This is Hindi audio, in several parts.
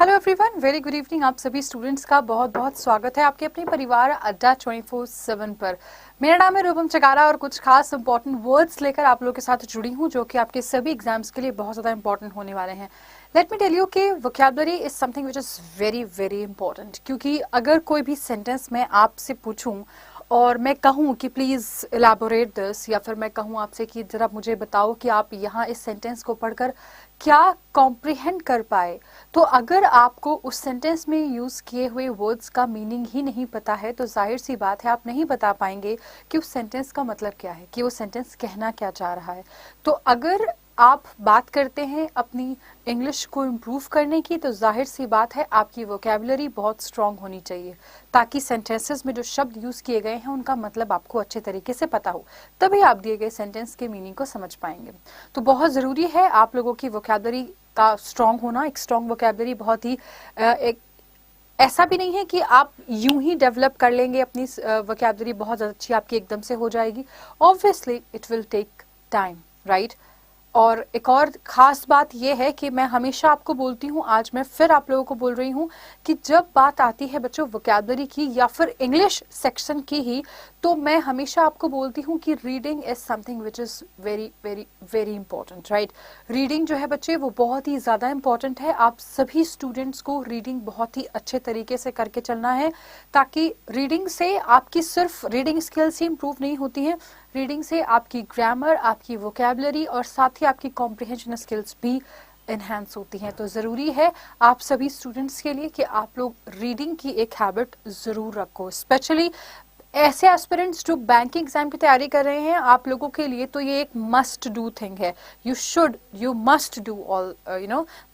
Hello everyone, very good evening. आप सभी स्टूडेंट्स का बहुत बहुत स्वागत है आपके अपने परिवार अड्डा 24/7 पर। मेरा नाम है रूपम चकारा और कुछ खास इंपॉर्टेंट वर्ड्स लेकर आप लोगों के साथ जुड़ी हूँ जो कि आपके सभी एग्जाम्स के लिए बहुत ज़्यादा इंपॉर्टेंट होने वाले हैं। लेट मी टेल यू कि vocabulary is something which is very very important, क्योंकि अगर कोई भी सेंटेंस मैं आपसे पूछूँ और मैं कहूँ कि प्लीज़ एलैबोरेट दिस, या फिर मैं कहूँ आपसे कि ज़रा मुझे बताओ कि आप यहाँ इस सेंटेंस को पढ़कर क्या कॉम्प्रिहेंड कर पाए, तो अगर आपको उस सेंटेंस में यूज़ किए हुए वर्ड्स का मीनिंग ही नहीं पता है तो जाहिर सी बात है आप नहीं बता पाएंगे कि उस सेंटेंस का मतलब क्या है, कि वो सेंटेंस कहना क्या चाह रहा है। तो अगर आप बात करते हैं अपनी इंग्लिश को इम्प्रूव करने की, तो जाहिर सी बात है आपकी वोकैबुलरी बहुत स्ट्रांग होनी चाहिए, ताकि सेंटेंसेस में जो शब्द यूज़ किए गए हैं उनका मतलब आपको अच्छे तरीके से पता हो, तभी आप दिए गए सेंटेंस के मीनिंग को समझ पाएंगे। तो बहुत ज़रूरी है आप लोगों की वोकैबुलरी का स्ट्रांग होना। एक स्ट्रांग वोकैबुलरी बहुत ही एक ऐसा भी नहीं है कि आप यूं ही डेवलप कर लेंगे अपनी वोकैबुलरी बहुत अच्छी आपकी एकदम से हो जाएगी। Obviously it will take time, right. और एक और ख़ास बात यह है कि मैं हमेशा आपको बोलती हूँ, आज मैं फिर आप लोगों को बोल रही हूँ कि जब बात आती है बच्चों वोकैबुलरी की या फिर इंग्लिश सेक्शन की ही, तो मैं हमेशा आपको बोलती हूँ कि reading is something which is very very very important, right. Reading जो है बच्चे वो बहुत ही ज़्यादा इंपॉर्टेंट है। आप सभी स्टूडेंट्स को रीडिंग बहुत ही अच्छे तरीके से करके चलना है, ताकि रीडिंग से आपकी सिर्फ रीडिंग स्किल्स ही इम्प्रूव नहीं होती हैं, रीडिंग से आपकी ग्रामर, आपकी वोकैबुलरी और साथ ही आपकी कॉम्प्रिहेंशन स्किल्स भी इन्हेंस होती हैं। तो ज़रूरी है आप सभी स्टूडेंट्स के लिए कि आप लोग रीडिंग की एक हैबिट ज़रूर रखो। स्पेशली ऐसे एस्पिरेंट्स जो बैंकिंग एग्जाम की तैयारी कर रहे हैं, आप लोगों के लिए तो ये एक मस्ट डू थिंग है। You must do all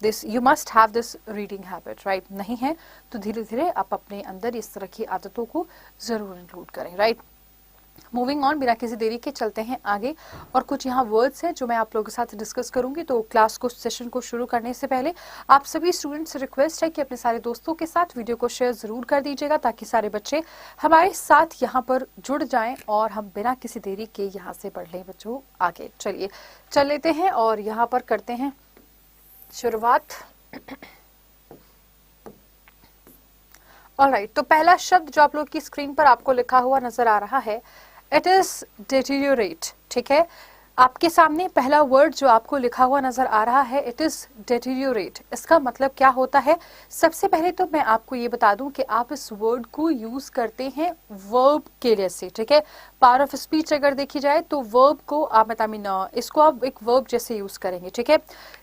this, you must have this reading habit, right. नहीं है तो धीरे धीरे आप अपने अंदर इस तरह की आदतों को ज़रूर इंक्लूड करें, राइट। मूविंग ऑन, बिना किसी देरी के चलते हैं आगे, और कुछ यहाँ वर्ड्स हैं जो मैं आप लोगों के साथ डिस्कस करूंगी। तो क्लास को, सेशन को शुरू करने से पहले आप सभी स्टूडेंट्स से रिक्वेस्ट है कि अपने सारे दोस्तों के साथ वीडियो को शेयर ज़रूर कर दीजिएगा, ताकि सारे बच्चे हमारे साथ यहाँ पर जुड़ जाएं और हम बिना किसी देरी के यहाँ से बढ़ लें बच्चों आगे। चलिए चल लेते हैं और यहाँ पर करते हैं शुरुआत। ऑलराइट, तो पहला शब्द जो आप लोग की स्क्रीन पर आपको लिखा हुआ नजर आ रहा है, इट इज डिटीरियोरेट। ठीक है, आपके सामने पहला वर्ड जो आपको लिखा हुआ नजर आ रहा है, इट इज डिटीरियोरेट। इसका मतलब क्या होता है? सबसे पहले तो मैं आपको ये बता दूं कि आप इस वर्ड को यूज करते हैं वर्ब के लिए से। ठीक है, पार्ट ऑफ स्पीच अगर देखी जाए तो वर्ब को आप इसको आप एक वर्ब जैसे यूज करेंगे। ठीक है,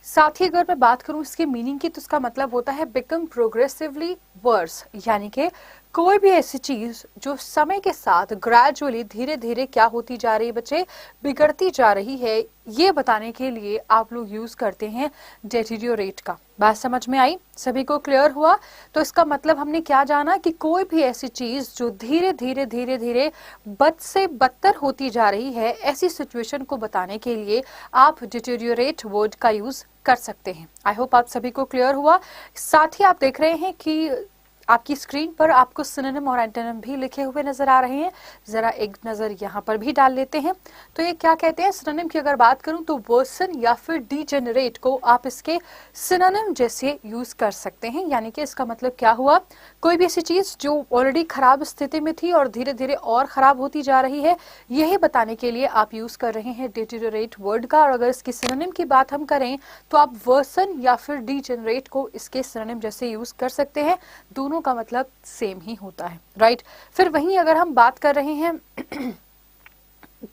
साथ ही अगर मैं बात करूं इसके मीनिंग की, तो इसका मतलब होता है बिकम प्रोग्रेसिवली वर्स, यानी कि कोई भी ऐसी चीज जो समय के साथ ग्रेजुअली धीरे धीरे क्या होती जा रही है बच्चे, बिगड़ती जा रही है, ये बताने के लिए आप लोग यूज करते हैं डेटीरियोरेट का। बात समझ में आई? सभी को क्लियर हुआ? तो इसका मतलब हमने क्या जाना कि कोई भी ऐसी चीज जो धीरे धीरे धीरे धीरे बद से बदतर होती जा रही है, ऐसी सिचुएशन को बताने के लिए आप डिटीरियोरेट वर्ड का यूज कर सकते हैं। आई होप आप सभी को क्लियर हुआ। साथ ही आप देख रहे हैं कि आपकी स्क्रीन पर आपको सिनोनिम और एंटोनिम भी लिखे हुए नजर आ रहे हैं। जरा एक नजर यहाँ पर भी डाल लेते हैं। तो ये क्या कहते हैं? सिनोनिम की अगर बात करूं तो वर्सन या फिर डीजेनरेट को आप इसके सिनोनिम जैसे यूज कर सकते हैं। यानी कि इसका मतलब क्या हुआ? कोई भी ऐसी चीज जो ऑलरेडी खराब स्थिति में थी और धीरे धीरे और खराब होती जा रही है, यही बताने के लिए आप यूज कर रहे हैं डिटीरियोरेट वर्ड का। और अगर इसकी सिनोनिम की बात हम करें तो आप वर्सन या फिर डीजेनरेट को इसके सिनोनिम जैसे यूज कर सकते हैं। दोनों का मतलब सेम ही होता है, राइट। फिर वहीं अगर हम बात कर रहे हैं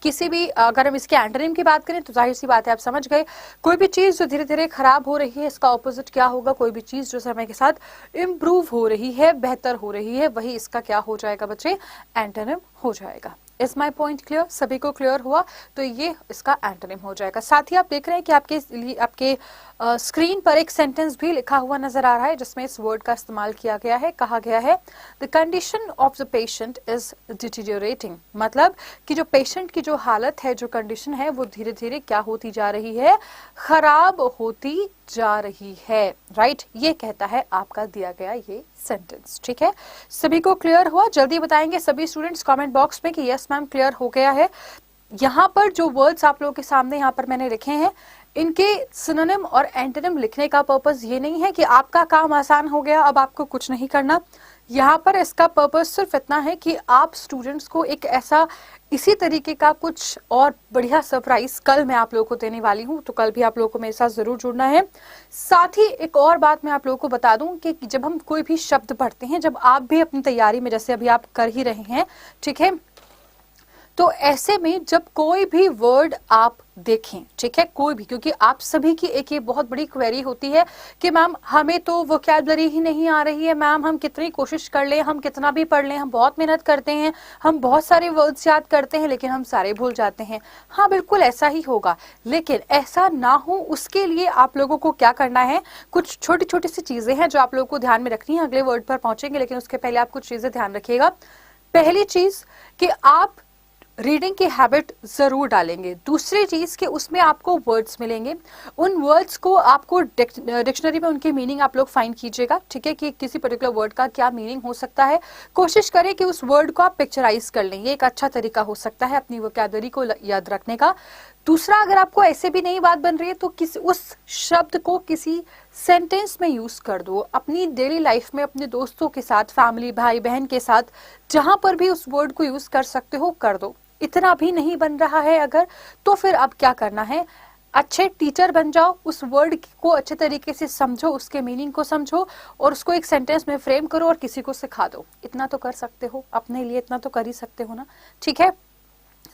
किसी भी, अगर हम इसके एंटोनिम की बात करें तो जाहिर सी बात है आप समझ गए, कोई भी चीज जो धीरे धीरे खराब हो रही है, इसका ऑपोजिट क्या होगा? कोई भी चीज जो समय के साथ इम्प्रूव हो रही है, बेहतर हो रही है, वही इसका क्या हो जाएगा बच्चे? एंटोनिम हो जाएगा। Is my point clear? सभी को क्लियर हुआ? तो ये इसका एंटोनिम हो जाएगा। साथ ही आप देख रहे हैं कि आपके स्क्रीन पर एक सेंटेंस भी लिखा हुआ नजर आ रहा है जिसमें इस वर्ड का इस्तेमाल किया गया है। कहा गया है the condition of the patient is deteriorating, मतलब कि जो पेशेंट की जो हालत है, जो कंडीशन है, वो धीरे धीरे क्या होती जा रही है? खराब होती जा रही है, राइट। ये कहता है आपका दिया गया ये सेंटेंस। ठीक है, सभी को क्लियर हुआ? जल्दी बताएंगे सभी स्टूडेंट्स कमेंट बॉक्स में कि यस मैम क्लियर हो गया है। यहाँ पर जो वर्ड्स आप लोगों के सामने यहाँ पर मैंने लिखे हैं, इनके सिनोनिम और एंटोनिम लिखने का पर्पस ये नहीं है कि आपका काम आसान हो गया, अब आपको कुछ नहीं करना। यहाँ पर इसका पर्पस सिर्फ इतना है कि आप स्टूडेंट्स को एक ऐसा इसी तरीके का कुछ और बढ़िया सरप्राइज कल मैं आप लोगों को देने वाली हूँ, तो कल भी आप लोगों को मेरे साथ जरूर जुड़ना है। साथ ही एक और बात मैं आप लोगों को बता दूं कि जब हम कोई भी शब्द पढ़ते हैं, जब आप भी अपनी तैयारी में जैसे अभी आप कर ही रहे हैं, ठीक है, तो ऐसे में जब कोई भी वर्ड आप देखें, ठीक है, कोई भी, क्योंकि आप सभी की एक ये बहुत बड़ी क्वेरी होती है कि मैम हमें तो वोकैबुलरी ही नहीं आ रही है, मैम हम कितनी कोशिश कर लें, हम कितना भी पढ़ लें, हम बहुत मेहनत करते हैं, हम बहुत सारे वर्ड्स याद करते हैं, लेकिन हम सारे भूल जाते हैं। हाँ, बिल्कुल ऐसा ही होगा, लेकिन ऐसा ना हो उसके लिए आप लोगों को क्या करना है, कुछ छोटी छोटी सी चीजें हैं जो आप लोगों को ध्यान में रखनी है। अगले वर्ड पर पहुंचेंगे, लेकिन उसके पहले आप कुछ चीजें ध्यान रखिएगा। पहली चीज कि आप रीडिंग की हैबिट जरूर डालेंगे। दूसरी चीज कि उसमें आपको वर्ड्स मिलेंगे, उन वर्ड्स को आपको डिक्शनरी में उनकी मीनिंग आप लोग फाइंड कीजिएगा, ठीक है, कि किसी पर्टिकुलर वर्ड का क्या मीनिंग हो सकता है। कोशिश करें कि उस वर्ड को आप पिक्चराइज कर लें, ये एक अच्छा तरीका हो सकता है अपनी वोकैबुलरी को याद रखने का। दूसरा, अगर आपको ऐसे भी नहीं बात बन रही है तो किसी उस शब्द को किसी सेंटेंस में यूज कर दो, अपनी डेली लाइफ में अपने दोस्तों के साथ, फैमिली, भाई बहन के साथ, जहां पर भी उस वर्ड को यूज कर सकते हो कर दो। इतना भी नहीं बन रहा है अगर, तो फिर अब क्या करना है, अच्छे टीचर बन जाओ, उस वर्ड को अच्छे तरीके से समझो, उसके मीनिंग को समझो और उसको एक सेंटेंस में फ्रेम करो और किसी को सिखा दो। इतना तो कर सकते हो अपने लिए, इतना तो कर ही सकते हो ना, ठीक है,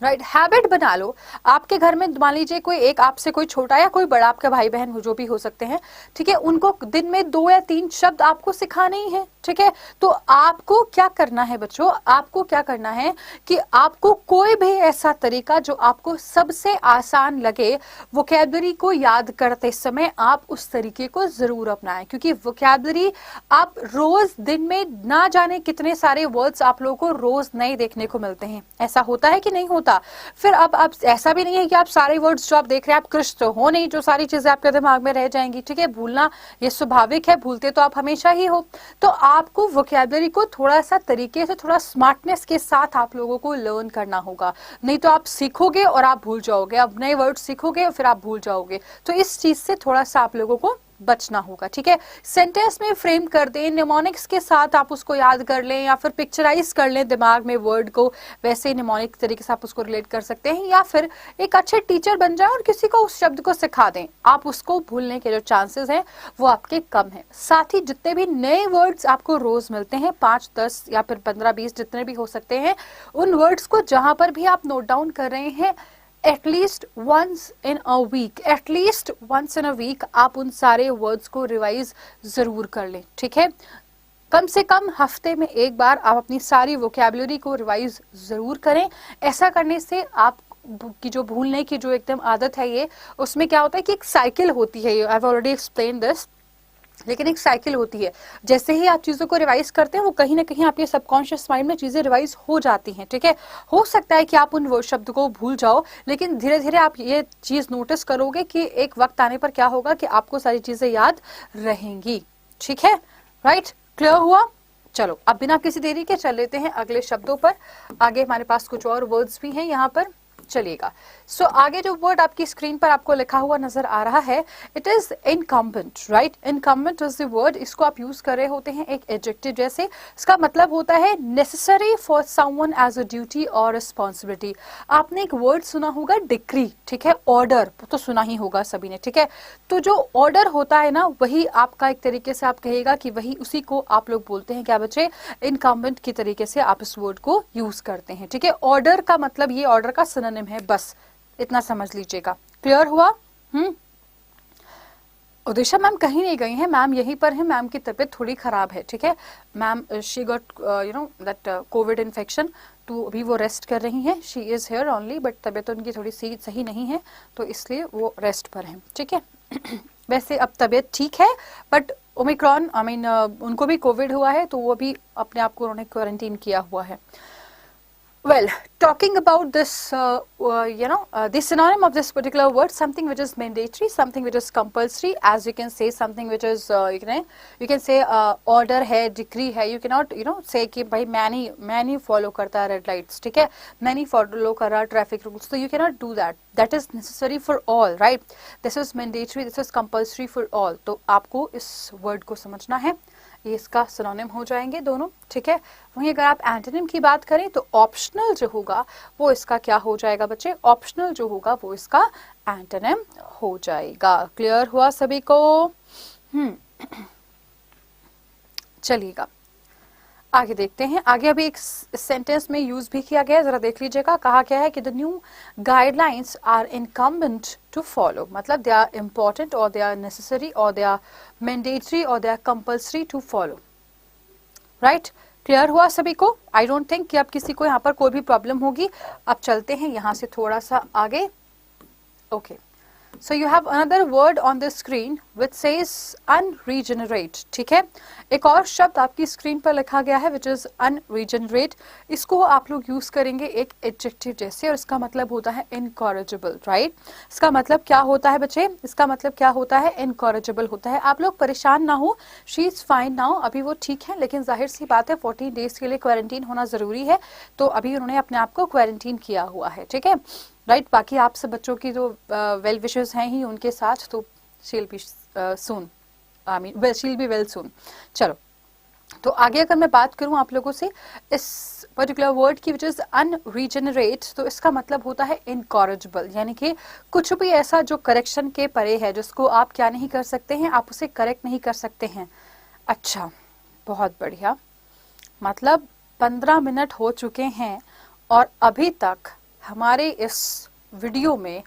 राइट। हैबिट बना लो। आपके घर में मान लीजिए कोई एक आपसे कोई छोटा या कोई बड़ा, आपका भाई बहन जो भी हो सकते हैं, ठीक है, उनको दिन में 2 या 3 शब्द आपको सिखाने ही है, ठीक है। तो आपको क्या करना है बच्चों, आपको क्या करना है कि आपको कोई भी ऐसा तरीका जो आपको सबसे आसान लगे वोकैबुलरी को याद करते समय, आप उस तरीके को जरूर अपनाएं, क्योंकि वोकैबुलरी आप रोज दिन में ना जाने कितने सारे वर्ड्स आप लोगों को रोज नए देखने को मिलते हैं। ऐसा होता है कि नहीं होता? फिर अब आप ऐसा भी नहीं है कि आप सारे वर्ड्स जो आप देख रहे हैं आप कृष्ण तो हो नहीं, जो सारी चीजें आपके दिमाग में रह जाएंगी, ठीक है, भूलना ये स्वाभाविक है, भूलते तो आप हमेशा ही हो। तो आपको वोकैबुलरी को थोड़ा सा तरीके से, थोड़ा स्मार्टनेस के साथ आप लोगों को लर्न करना होगा, नहीं तो आप सीखोगे और आप भूल जाओगे, अब नए वर्ड सीखोगे और फिर आप भूल जाओगे। तो इस चीज से थोड़ा सा आप लोगों को बचना होगा, ठीक है। सेंटेंस में फ्रेम कर दें, निमोनिक्स के साथ आप उसको याद कर लें या फिर पिक्चराइज कर लें दिमाग में वर्ड को, वैसे निमोनिक तरीके से आप उसको रिलेट कर सकते हैं, या फिर एक अच्छे टीचर बन जाए और किसी को उस शब्द को सिखा दें, आप उसको भूलने के जो चांसेस हैं वो आपके कम है। साथ ही जितने भी नए वर्ड्स आपको रोज मिलते हैं, 5, 10 या फिर 15, 20 जितने भी हो सकते हैं, उन वर्ड्स को जहां पर भी आप नोट डाउन कर रहे हैं, at least once in a week आप उन सारे वर्ड्स को रिवाइज जरूर कर लें, ठीक है। कम से कम हफ्ते में एक बार आप अपनी सारी वोकैबुलरी को रिवाइज जरूर करें। ऐसा करने से आप की जो भूलने की जो एकदम आदत है ये, उसमें क्या होता है कि एक साइकिल होती है, I have already explain this, लेकिन एक साइकिल होती है, जैसे ही आप चीजों को रिवाइज करते हैं वो कहीं ना कहीं आपके सबकॉन्शियस माइंड में चीजें रिवाइज हो जाती हैं, ठीक है। हो सकता है कि आप उन वो शब्द को भूल जाओ, लेकिन धीरे धीरे आप ये चीज नोटिस करोगे कि एक वक्त आने पर क्या होगा कि आपको सारी चीजें याद रहेंगी, ठीक है, राइट। क्लियर हुआ? चलो अब बिना किसी देरी के चल लेते हैं अगले शब्दों पर। आगे हमारे पास कुछ और वर्ड्स भी हैं यहाँ पर, चलिएगा। सो आगे जो वर्ड आपकी स्क्रीन पर आपको लिखा हुआ नजर आ रहा है, it is incumbent, right. Incumbent is the word, इसको आप यूज कर रहे होते हैं एक एडजेक्टिव जैसे। इसका मतलब होता है necessary for someone as a duty और रिस्पॉन्सिबिलिटी। आपने एक वर्ड सुना होगा डिक्री, ठीक है, ऑर्डर तो सुना ही होगा सभी ने, ठीक है। तो जो ऑर्डर होता है ना, वही आपका एक तरीके से आप कहेगा कि वही उसी को आप लोग बोलते हैं क्या बच्चे, इनकम्बेंट की तरीके से आप इस वर्ड को यूज करते हैं, ठीक है। ऑर्डर का मतलब ये ऑर्डर का सिनोनिम है, बस इतना समझ लीजिएगा। क्लियर हुआ? उदिशा मैम कहीं नहीं गई हैं, मैम यहीं पर है, मैम की तबीयत थोड़ी खराब है, ठीक है ma'am, she got that Covid infection, तो अभी वो रेस्ट कर रही हैं, she is here only, but तबीयत उनकी थोड़ी सी सही नहीं है तो इसलिए वो रेस्ट पर हैं, ठीक है। वैसे अब तबीयत ठीक है, बट ओमिक्रॉन उनको भी कोविड हुआ है तो वो भी अपने आप को उन्होंने क्वारंटीन किया हुआ है। Well, talking about this, the synonym of this particular word, something which is mandatory, something which is compulsory, as you can say, something which is, you can say order है, decree है. You cannot, say कि भाई मैं नहीं follow करता red lights, ठीक है? मैं नहीं follow कर रहा traffic rules. So you cannot do that. That is necessary for all, right? This is mandatory, this is compulsory for all. तो आपको इस word को समझना है. ये इसका सिनोनिम हो जाएंगे दोनों, ठीक है? वहीं अगर आप एंटोनिम की बात करें तो ऑप्शनल जो होगा वो इसका क्या हो जाएगा बच्चे? ऑप्शनल जो होगा वो इसका एंटोनिम हो जाएगा. क्लियर हुआ सभी को? चलिएगा आगे देखते हैं. आगे अभी एक सेंटेंस में यूज भी किया गया है, जरा देख लीजिएगा. कहा गया है कि the new guidelines are incumbent to follow, मतलब दे आर इम्पोर्टेंट और दे आर नेसेसरी और दे आर मैंडेटरी और they are compulsory to follow. Right, clear हुआ सभी को? आई डोंट थिंक कि अब किसी को यहाँ पर कोई भी प्रॉब्लम होगी. अब चलते हैं यहाँ से थोड़ा सा आगे. Okay, So you have another word on the screen which says unregenerate, ठीक है? एक और शब्द आपकी स्क्रीन पर लिखा गया है which is unregenerate. इसको आप लोग यूज करेंगे एक एडजेक्टिव जैसे और इसका मतलब होता है incorrigible, right? इसका मतलब क्या होता है बच्चे? इसका मतलब क्या होता है? incorrigible होता है. आप लोग परेशान ना हो, she is fine now, अभी वो ठीक है, लेकिन जाहिर सी बात है 14 डेज के लिए क्वारंटीन होना जरूरी है, तो अभी उन्होंने अपने आप को क्वारंटीन किया हुआ है, ठीक है? राइट, बाकी आप सब बच्चों की जो वेल विशेस हैं ही उनके साथ, तो she'll be soon, I mean she'll be well soon. चलो, तो आगे अगर मैं बात करूं आप लोगों से इस पर्टिकुलर वर्ड की विच इज अनरीजनरेट, तो इसका मतलब होता है इनकॉरेजिबल, यानी कि कुछ भी ऐसा जो करेक्शन के परे है, जिसको आप क्या नहीं कर सकते हैं, आप उसे करेक्ट नहीं कर सकते हैं. अच्छा, बहुत बढ़िया. मतलब 15 मिनट हो चुके हैं और अभी तक हमारे इस वीडियो में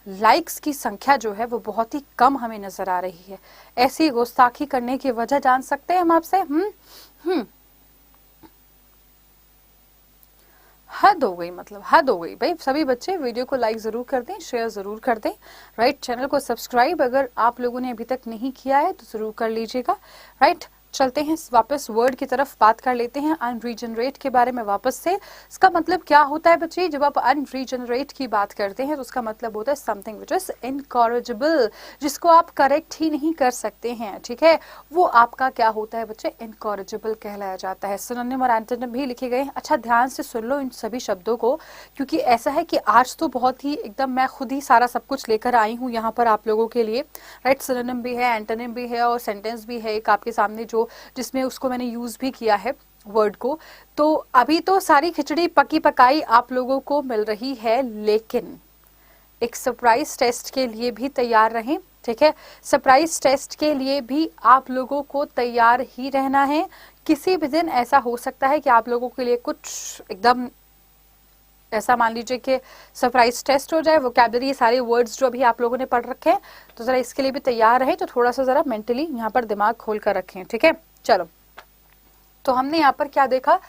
लाइक्स की संख्या जो है वो बहुत ही कम हमें नजर आ रही है. ऐसी गुस्ताखी करने की वजह जान सकते हैं हम आपसे? हद हो गई, मतलब हद हो गई भाई. सभी बच्चे वीडियो को लाइक जरूर कर दें, शेयर जरूर कर दें. राइट, चैनल को सब्सक्राइब अगर आप लोगों ने अभी तक नहीं किया है तो जरूर कर लीजिएगा. राइट, चलते हैं वापस वर्ड की तरफ, बात कर लेते हैं अनरीजनरेट के बारे में वापस से. इसका मतलब क्या होता है बच्चे? जब आप अनरीजनरेट की बात करते हैं तो उसका मतलब होता है समथिंग विच इज इनकॉरेजिबल, जिसको आप करेक्ट ही नहीं कर सकते हैं, ठीक है? वो आपका क्या होता है बच्चे? इनकॉरेजिबल कहलाया जाता है. सिनोनिम और एंटोनिम भी लिखे गए हैं. अच्छा, ध्यान से सुन लो इन सभी शब्दों को, क्योंकि ऐसा है कि आज तो बहुत ही एकदम मैं खुद ही सारा सब कुछ लेकर आई हूँ यहाँ पर आप लोगों के लिए. राइट, सिनोनिम भी है, एंटोनिम भी है और सेंटेंस भी है एक आपके सामने, जो जिसमें उसको मैंने यूज भी किया है वर्ड को. तो अभी तो सारी खिचड़ी पकी पकाई आप लोगों को मिल रही है, लेकिन एक सरप्राइज टेस्ट के लिए भी तैयार रहें, ठीक है? सरप्राइज टेस्ट के लिए भी आप लोगों को तैयार ही रहना है. किसी भी दिन ऐसा हो सकता है कि आप लोगों के लिए कुछ एकदम ऐसा मान लीजिए कि सरप्राइज टेस्ट हो जाए, वोकैबुलरी ये सारे वर्ड्स जो अभी आप लोगों ने पढ़ रखे हैं, तो जरा इसके लिए भी तैयार रहे. तो थोड़ा सा जरा मेंटली यहाँ पर दिमाग खोल कर रखें, ठीक है? चलो, तो हमने यहाँ पर क्या देखा?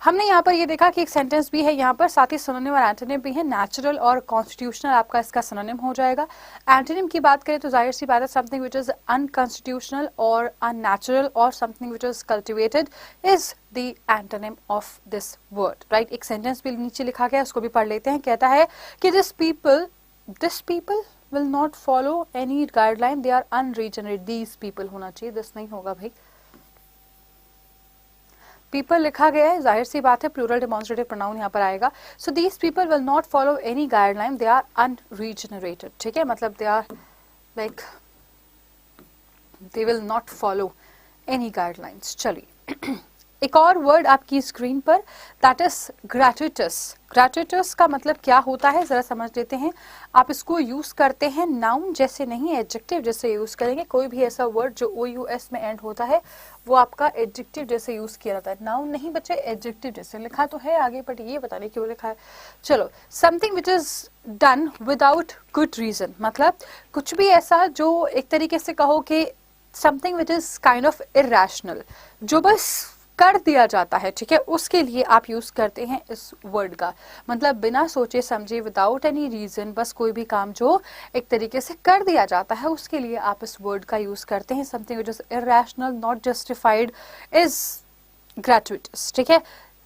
हमने यहाँ पर ये देखा कि एक सेंटेंस भी है यहाँ पर, साथ ही सिनोनिम और एंटोनिम भी है. नेचुरल और कॉन्स्टिट्यूशनल आपका इसका सिनोनिम हो जाएगा. एंटोनिम की बात करें तो जाहिर सी बात है समथिंग विच इज अनकॉन्स्टिट्यूशनल और अननेचुरल और something which is cultivated is the antonym of this word. Right, एक सेंटेंस भी नीचे लिखा गया, उसको भी पढ़ लेते हैं. कहता है कि this people will not follow any guideline, they are unregenerate. These people होना चाहिए, this नहीं होगा भाई. पीपल लिखा गया है, जाहिर सी बात है प्लूरल डेमोन्स्ट्रेटिव प्रोनाउन यहाँ पर आएगा. So these people will not follow any guideline, they are unregenerated, ठीक है? मतलब they are like they will not follow any guidelines. चलिए, एक और वर्ड आपकी स्क्रीन पर, दैट इज ग्रेचुइटस. ग्रेचुइटस का मतलब क्या होता है जरा समझ लेते हैं. आप इसको यूज करते हैं नाउन जैसे नहीं, एडजेक्टिव जैसे यूज करेंगे. कोई भी ऐसा वर्ड जो OUS में एंड होता है वो आपका एडजेक्टिव जैसे यूज किया जाता है. नाउन नहीं बच्चे, एडजेक्टिव जैसे. लिखा तो है आगे बट ये पता नहीं क्यों लिखा है. चलो, something which is done without good reason, मतलब कुछ भी ऐसा जो एक तरीके से कहो कि something which is kind of irrational, जो बस कर दिया जाता है, ठीक है? उसके लिए आप यूज करते हैं इस वर्ड का. मतलब बिना सोचे समझे, विदाउट एनी रीजन, बस कोई भी काम जो एक तरीके से कर दिया जाता है उसके लिए आप इस वर्ड का यूज करते हैं. Something which is irrational, not justified is gratuitous, ठीक है?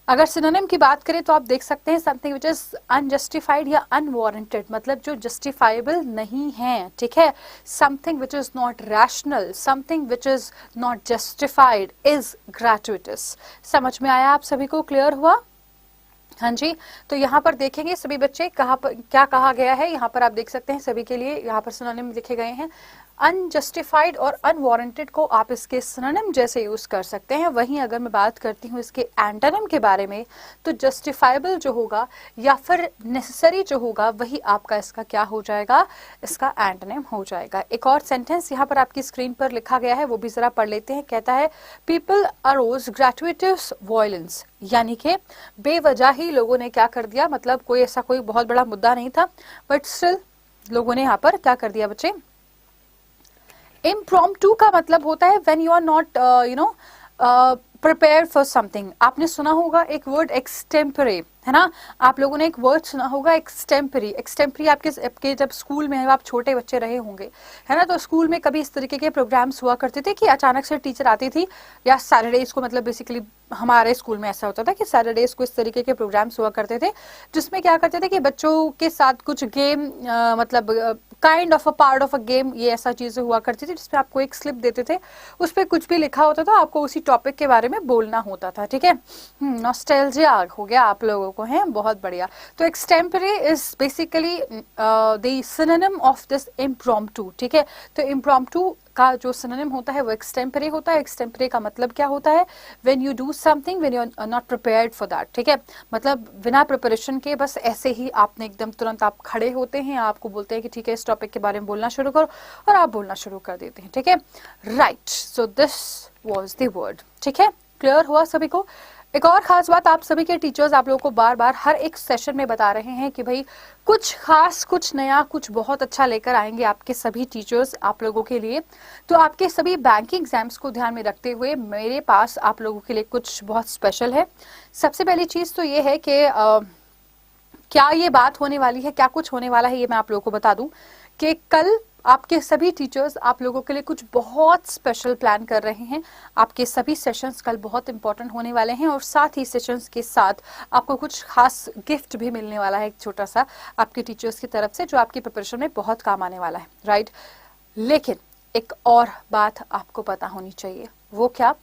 अगर सिनोनिम की बात करें तो आप देख सकते हैं समथिंग विच इज अनजस्टिफाइड या अनवारंटेड, मतलब जो जस्टिफाइबल नहीं है, ठीक है। Something which is not rational, something which is not justified is gratuitous. समझ में आया आप सभी को? क्लियर हुआ? हाँ जी। तो यहाँ पर देखेंगे सभी बच्चे कहाँ पर क्या कहा गया है। यहाँ पर आप देख सकते हैं सभी के लिए यहाँ पर सिनोनिम लिखे गए हैं। अनजस्टिफाइड और अनवारंटेड को आप इसके सिनोनिम जैसे यूज कर सकते हैं। वहीं अगर मैं बात करती हूँ इसके एंटोनिम के बारे में, तो जस्टिफाइबल जो होगा या फिर नेसेसरी जो होगा वही आपका इसका क्या हो जाएगा, इसका एंटोनिम हो जाएगा। एक और सेंटेंस यहाँ पर आपकी स्क्रीन पर लिखा गया है, वो भी जरा पढ़ लेते हैं। कहता है पीपल अरोज ग्रेचुइटस वायलेंस, यानी कि बेवजह ही लोगों ने क्या कर दिया, मतलब कोई ऐसा कोई बहुत बड़ा मुद्दा नहीं था, बट स्टिल लोगों ने यहाँ पर क्या कर दिया बच्चे। इम्प्रॉम्प्टू का मतलब होता है when you are not prepared for something. आपने सुना होगा एक वर्ड एक्सटेम्परे, है ना। आप लोगों ने एक वर्ड सुना होगा एक्सटेम्परी। एक्सटेम्परी आपके जब स्कूल में आप छोटे बच्चे रहे होंगे, है ना, तो स्कूल में कभी इस तरीके के प्रोग्राम्स हुआ करते थे कि अचानक से टीचर आती थी, या सैटरडेज को, मतलब बेसिकली हमारे स्कूल में ऐसा होता था कि सैटरडेज को इस तरीके के प्रोग्राम्स हुआ करते थे, जिसमें क्या करते थे कि बच्चों के साथ कुछ गेम, मतलब kind of a part of a game, ये ऐसा चीजें हुआ करती थी जिसमें आपको एक स्लिप देते थे, उस पर कुछ भी लिखा होता था, आपको उसी टॉपिक के बारे में बोलना होता था, ठीक है। नॉस्टैल्जिया हो गया आप लोगों को, है, बहुत बढ़िया। तो extempore is basically the synonym of this impromptu, ठीक है। तो इम्प्रॉम्प्टू का जो सिनोनिम होता है वो एक्सटेम्परे होता है। एक्सटेम्परे का मतलब क्या होता है, when you do something when you are not prepared for that, ठीक है। मतलब बिना प्रिपरेशन के बस ऐसे ही आपने एकदम तुरंत आप खड़े होते हैं, आपको बोलते हैं कि ठीक है इस टॉपिक के बारे में बोलना शुरू करो, और आप बोलना शुरू कर देते हैं, ठीक है। Right, so this was the word, ठीक है। क्लियर हुआ सभी को? एक और खास बात, आप सभी के टीचर्स आप लोगों को बार बार हर एक सेशन में बता रहे हैं कि भाई कुछ खास, कुछ नया, कुछ बहुत अच्छा लेकर आएंगे आपके सभी टीचर्स आप लोगों के लिए। तो आपके सभी बैंकिंग एग्जाम्स को ध्यान में रखते हुए मेरे पास आप लोगों के लिए कुछ बहुत स्पेशल है। सबसे पहली चीज तो ये है कि क्या ये बात होने वाली है, क्या कुछ होने वाला है, ये मैं आप लोगों को बता दूं कि कल आपके सभी टीचर्स आप लोगों के लिए कुछ बहुत स्पेशल प्लान कर रहे हैं। आपके सभी सेशंस कल बहुत इंपॉर्टेंट होने वाले हैं, और साथ ही सेशंस के साथ आपको कुछ खास गिफ्ट भी मिलने वाला है, एक छोटा सा आपके टीचर्स की तरफ से, जो आपकी प्रिपरेशन में बहुत काम आने वाला है, राइट। लेकिन एक और बात आपको पता होनी चाहिए, वो क्या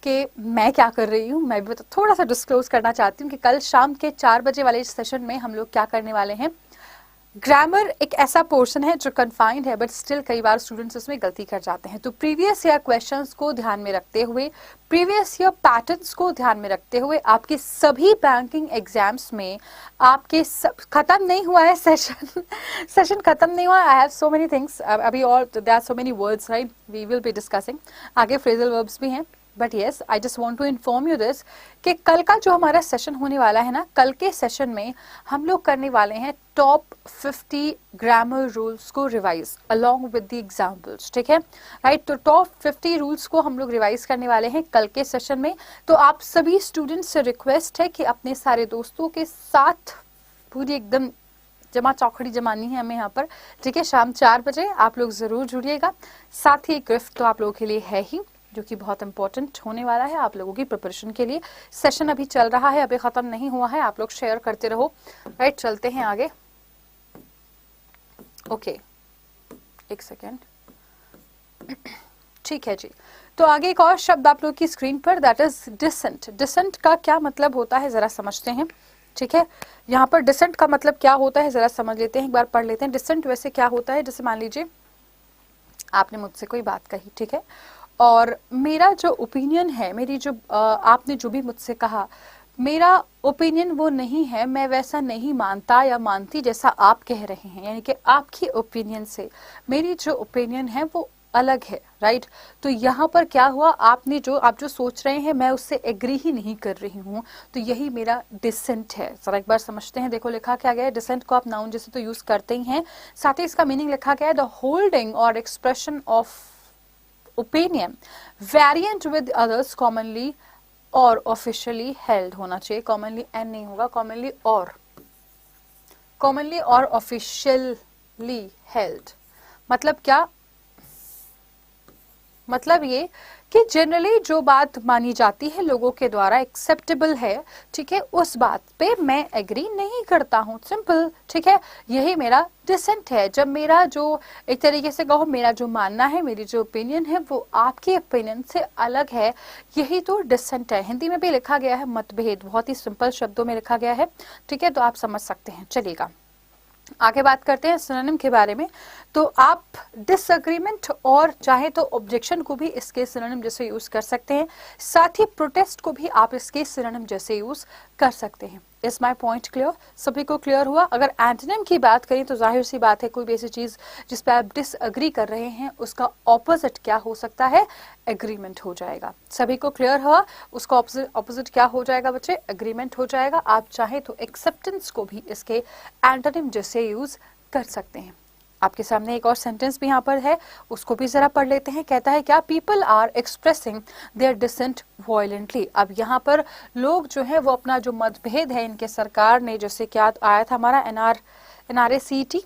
कि मैं क्या कर रही हूँ, मैं भी थोड़ा सा डिस्क्लोज करना चाहती हूँ कि कल शाम के 4 बजे वाले सेशन में हम लोग क्या करने वाले हैं। ग्रामर एक ऐसा पोर्शन है जो कन्फाइंड है, बट स्टिल कई बार स्टूडेंट्स उसमें गलती कर जाते हैं। तो प्रीवियस ईयर क्वेश्चंस को ध्यान में रखते हुए, प्रीवियस ईयर पैटर्न्स को ध्यान में रखते हुए, आपके सभी बैंकिंग एग्जाम्स में आपके खत्म नहीं हुआ है सेशन सेशन खत्म नहीं हुआ। I have so many things अभी, और there are so many words, right, we will be discussing, आगे फ्रेजल वर्ब्स भी हैं, but yes I just want to inform you this कि कल का जो हमारा सेशन होने वाला है ना, कल के सेशन में हम लोग करने वाले हैं टॉप 50 ग्रामर रूल्स को revise along with the examples, ठीक है, राइट। तो टॉप 50 रूल्स को हम लोग रिवाइज करने वाले हैं कल के सेशन में। तो आप सभी स्टूडेंट्स से रिक्वेस्ट है कि अपने सारे दोस्तों के साथ पूरी एकदम जमा चौकड़ी जमानी है हमें यहाँ पर, ठीक है। शाम 4 बजे आप लोग जरूर जुड़िएगा। साथ ही गिफ्ट तो आप लोगों के लिए है ही, जो कि बहुत इंपॉर्टेंट होने वाला है आप लोगों की प्रिपरेशन के लिए। सेशन अभी चल रहा है, अभी खत्म नहीं हुआ है, आप लोग शेयर करते रहो, राइट। चलते हैं आगे, ओके, एक सेकेंड, ठीक है जी। तो आगे एक और शब्द आप लोग की स्क्रीन पर, दैट इज डिसेंट। डिसेंट का क्या मतलब होता है जरा समझते हैं, ठीक है। यहाँ पर डिसेंट का मतलब क्या होता है जरा समझ लेते हैं, एक बार पढ़ लेते हैं। डिसेंट वैसे क्या होता है, जैसे मान लीजिए आपने मुझसे कोई बात कही, ठीक है, और मेरा जो ओपिनियन है, मेरी जो आपने जो भी मुझसे कहा, मेरा ओपिनियन वो नहीं है, मैं वैसा नहीं मानता या मानती जैसा आप कह रहे हैं, यानी कि आपकी ओपिनियन से मेरी जो ओपिनियन है वो अलग है, राइट। तो यहाँ पर क्या हुआ, आप जो सोच रहे हैं मैं उससे एग्री ही नहीं कर रही हूँ, तो यही मेरा डिसेंट है। जरा एक बार समझते हैं, देखो लिखा क्या गया है। डिसेंट को आप नाउन जैसे तो यूज करते ही हैं, साथ ही इसका मीनिंग लिखा गया है द होल्डिंग और expression of opinion variant with others commonly और ऑफिशियली हेल्ड होना चाहिए। कॉमनली एन नहीं होगा, कॉमनली और ऑफिशियली हेल्ड मतलब क्या, मतलब ये कि जनरली जो बात मानी जाती है लोगों के द्वारा एक्सेप्टेबल है, ठीक है, उस बात पे मैं एग्री नहीं करता हूँ, सिंपल, ठीक है। यही मेरा डिसेंट है। जब मेरा जो एक तरीके से कहो मेरा जो मानना है, मेरी जो ओपिनियन है वो आपके ओपिनियन से अलग है, यही तो डिसेंट है। हिंदी में भी लिखा गया है मतभेद, बहुत ही सिंपल शब्दों में लिखा गया है, ठीक है, तो आप समझ सकते हैं। चलिएगा आगे बात करते हैं सिनोनिम के बारे में। तो आप डिसएग्रीमेंट और चाहे तो ऑब्जेक्शन को भी इसके सिनोनिम जैसे यूज कर सकते हैं, साथ ही प्रोटेस्ट को भी आप इसके सिनोनिम जैसे यूज कर सकते हैं। Is my point clear? सभी को क्लियर हुआ? अगर एंटोनिम की बात करें तो जाहिर सी बात है कोई भी ऐसी चीज जिस पे आप डिसएग्री कर रहे हैं उसका ऑपोजिट क्या हो सकता है? एग्रीमेंट हो जाएगा। सभी को क्लियर हुआ? उसका ऑपोजिट क्या हो जाएगा बच्चे? एग्रीमेंट हो जाएगा। आप चाहे तो एक्सेप्टेंस को भी इसके एंटोनिम जैसे यूज कर सकते हैं। आपके सामने एक और सेंटेंस भी यहाँ पर है, उसको भी जरा पढ़ लेते हैं। कहता है क्या? People are expressing their dissent violently. अब यहाँ पर लोग जो है वो अपना जो मतभेद है इनके सरकार ने, जैसे क्या आया था हमारा NRACET,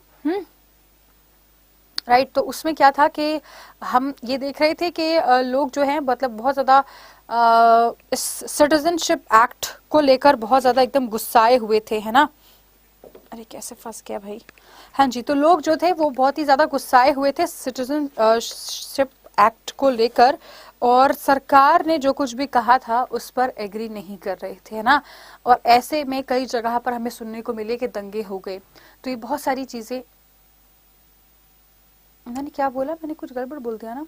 राइट, तो उसमें क्या था कि हम ये देख रहे थे कि लोग जो है मतलब बहुत ज्यादा इस सिटीजनशिप एक्ट को लेकर बहुत ज्यादा एकदम गुस्साए हुए थे, है ना। अरे कैसे फंस गया भाई। हाँ जी, तो लोग जो थे वो बहुत ही ज्यादा गुस्साए हुए थे सिटीजनशिप एक्ट को लेकर, और सरकार ने जो कुछ भी कहा था उस पर एग्री नहीं कर रहे थे, है ना। और ऐसे में कई जगह पर हमें सुनने को मिले कि दंगे हो गए। तो ये बहुत सारी चीजें, मैंने क्या बोला? मैंने कुछ गड़बड़ बोल दिया ना।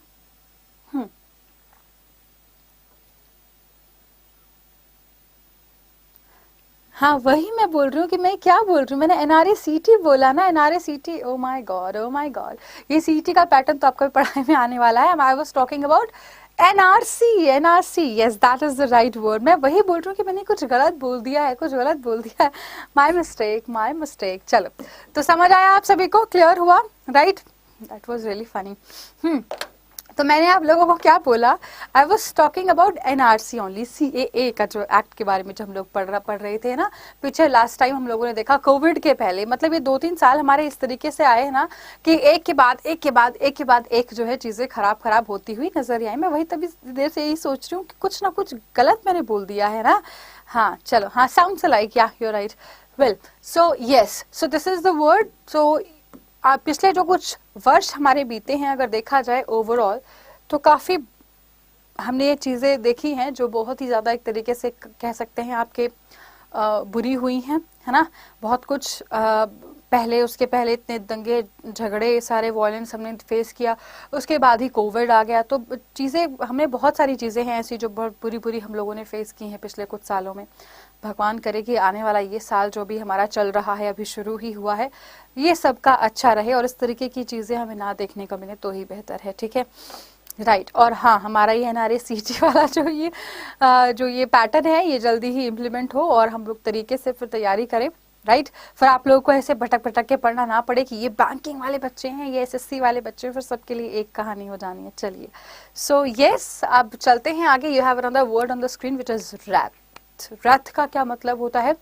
हाँ वही मैं बोल रही हूँ कि मैं क्या बोल रही हूँ, मैंने NRACET बोला ना, NRACET। Oh my God, oh my God, ये CET का पैटर्न तो आपको पढ़ाई में आने वाला है। I was talking about NRC, yes that is the right word. मैं वही बोल रही हूँ कि मैंने कुछ गलत बोल दिया है, कुछ गलत बोल दिया है। My mistake, my mistake. चलो, तो समझ आया आप सभी को? क्लियर हुआ? Right, that was really funny. तो मैंने आप लोगों को क्या बोला? I was talking about NRC only, CAA का जो एक्ट के बारे में जो हम लोग पढ़ रहे थे ना पीछे। लास्ट टाइम हम लोगों ने देखा कोविड के पहले, मतलब ये 2-3 साल हमारे इस तरीके से आए हैं ना कि एक के बाद एक के बाद एक के बाद एक जो है चीजें खराब होती हुई नजर आई। मैं वही तभी देर से यही सोच रही हूँ कि कुछ ना कुछ गलत मैंने बोल दिया है ना। हाँ चलो, हाँ sounds like, yeah you right. Well, so yes, so this is the word. So पिछले जो कुछ वर्ष हमारे बीते हैं अगर देखा जाए ओवरऑल, तो काफी हमने ये चीजें देखी हैं जो बहुत ही ज्यादा एक तरीके से कह सकते हैं आपके बुरी हुई हैं, है ना। बहुत कुछ पहले, उसके पहले इतने दंगे झगड़े, सारे वॉयलेंस हमने फेस किया, उसके बाद ही कोविड आ गया। तो चीज़ें, हमने बहुत सारी चीज़ें हैं ऐसी जो बहुत बुरी बुरी हम लोगों ने फेस की हैं पिछले कुछ सालों में। भगवान करे कि आने वाला ये साल जो भी हमारा चल रहा है, अभी शुरू ही हुआ है, ये सबका अच्छा रहे और इस तरीके की चीज़ें हमें ना देखने को मिले तो ही बेहतर है, ठीक है, राइट। और हाँ, हमारा ये NRACET वाला जो ये पैटर्न है ये जल्दी ही इम्प्लीमेंट हो और हम लोग तरीके से फिर तैयारी करें, राइट। फिर आप लोगों को ऐसे भटक के पढ़ना ना पड़े कि ये बैंकिंग वाले बच्चे हैं, ये SSC वाले बच्चे हैं, फिर सबके लिए एक कहानी हो जानी है। चलिए, सो यस, अब चलते हैं आगे। You have another word on the screen which is wrath. Wrath का क्या मतलब होता है?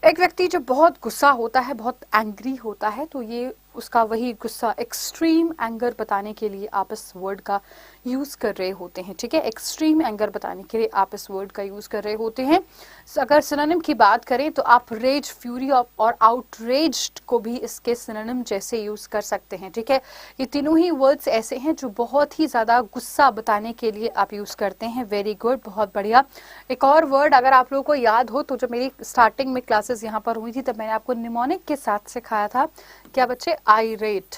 एक व्यक्ति जो बहुत गुस्सा होता है, बहुत एंग्री होता है, तो ये उसका वही गुस्सा, एक्सट्रीम एंगर बताने के लिए आप इस वर्ड का यूज कर रहे होते हैं, ठीक है। एक्सट्रीम एंगर बताने के लिए आप इस वर्ड का यूज कर रहे होते हैं। अगर सिनोनिम की बात करें तो आप रेज, फ्यूरी और आउटरेज्ड को भी इसके सिनोनिम जैसे यूज कर सकते हैं, ठीक है। ये तीनों ही वर्ड्स ऐसे हैं जो बहुत ही ज्यादा गुस्सा बताने के लिए आप यूज करते हैं। वेरी गुड, बहुत बढ़िया। एक और वर्ड अगर आप लोगों को याद हो तो जब मेरी स्टार्टिंग में क्लासेस यहाँ पर हुई थी तब मैंने आपको निमोनिक के साथ सिखाया था। क्या बच्चे? आइरेट,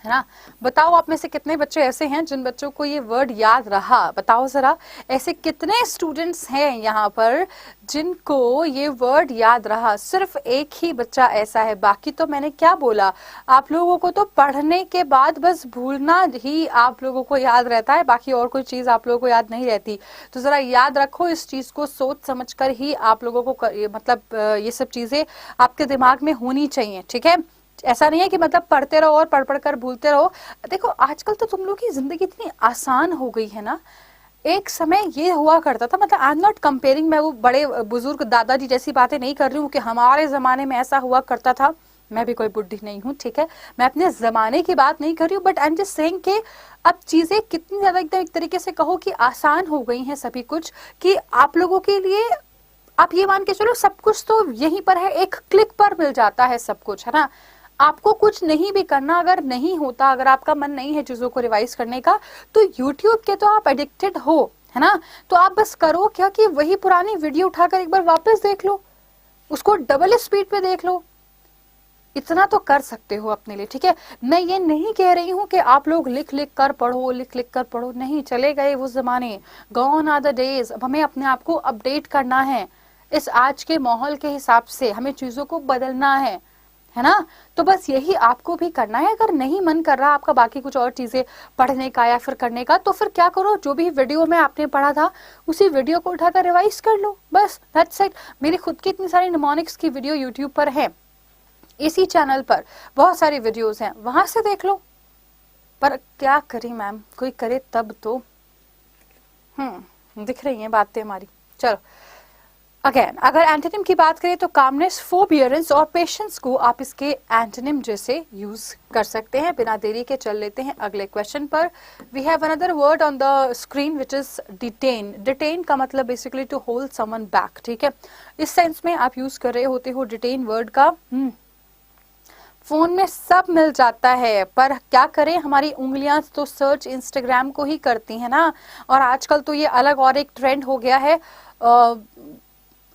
है ना। बताओ आप में से कितने बच्चे ऐसे हैं जिन बच्चों को ये वर्ड याद रहा? बताओ जरा, ऐसे कितने स्टूडेंट्स हैं यहाँ पर जिनको ये वर्ड याद रहा? सिर्फ एक ही बच्चा ऐसा है, बाकी तो मैंने क्या बोला, आप लोगों को तो पढ़ने के बाद बस भूलना ही आप लोगों को याद रहता है, बाकी और कोई चीज आप लोगों को याद नहीं रहती। तो जरा याद रखो, इस चीज को सोच समझ कर ही आप लोगों को मतलब ये सब चीजें आपके दिमाग में होनी चाहिए, ठीक है। ऐसा नहीं है कि मतलब पढ़ते रहो और पढ़ कर भूलते रहो। देखो आजकल तो तुम लोग की जिंदगी इतनी आसान हो गई है ना। एक समय ये हुआ करता था, मतलब आई एम नॉट कंपेयरिंग, मैं वो बड़े बुजुर्ग दादाजी जैसी बातें नहीं कर रही हूँ कि हमारे जमाने में ऐसा हुआ करता था। मैं भी कोई बुढ़ी नहीं हूँ, ठीक है, मैं अपने जमाने की बात नहीं कर रही हूँ, but I am just saying कि अब चीजें कितनी ज्यादा एकदम एक तरीके से कहो कि आसान हो गई हैं सभी कुछ, कि आप लोगों के लिए आप ये मान के चलो सब कुछ तो यहीं पर है, एक क्लिक पर मिल जाता है सब कुछ, है ना। आपको कुछ नहीं भी करना अगर नहीं होता, अगर आपका मन नहीं है चीजों को रिवाइज करने का, तो यूट्यूब के तो आप एडिक्टेड हो, है ना। तो आप बस करो क्या कि वही पुरानी वीडियो उठाकर एक बार वापस देख लो, उसको डबल स्पीड पे देख लो, इतना तो कर सकते हो अपने लिए, ठीक है। मैं ये नहीं कह रही हूं कि आप लोग लिख लिख कर पढ़ो, लिख लिख कर पढ़ो, नहीं, चले गए वो जमाने, गॉन आर द डेज। अब हमें अपने आप को अपडेट करना है, इस आज के माहौल के हिसाब से हमें चीजों को बदलना है ना। तो बस यही आपको भी करना है। अगर नहीं मन कर रहा आपका बाकी कुछ और चीजें पढ़ने का या फिर करने का, तो फिर क्या करो, जो भी वीडियो में आपने पढ़ा था उसी वीडियो को उठाकर रिवाइज कर लो, बस दैट्स इट। मेरी खुद की इतनी सारी निमोनिक्स की वीडियो यूट्यूब पर है, इसी चैनल पर बहुत सारी वीडियोस हैं, वहां से देख लो। पर क्या करें मैम, कोई करे तब तो। दिख रही हैं बातें हमारी। चलो अगेन, अगर एंटोनिम की बात करें तो कामनेस, फोरबियरेंस और पेशेंस को आप इसके एंटोनिम जैसे यूज कर सकते हैं। बिना देरी के चल लेते हैं अगले क्वेश्चन पर। We have another word on the screen which is detain. Detain का मतलब basically to hold someone back, ठीक है। इस सेंस में आप यूज कर रहे होते हो डिटेन वर्ड का। फोन में सब मिल जाता है, पर क्या करें, हमारी उंगलियां तो सर्च इंस्टाग्राम को ही करती हैं ना। और आजकल तो ये अलग और एक ट्रेंड हो गया है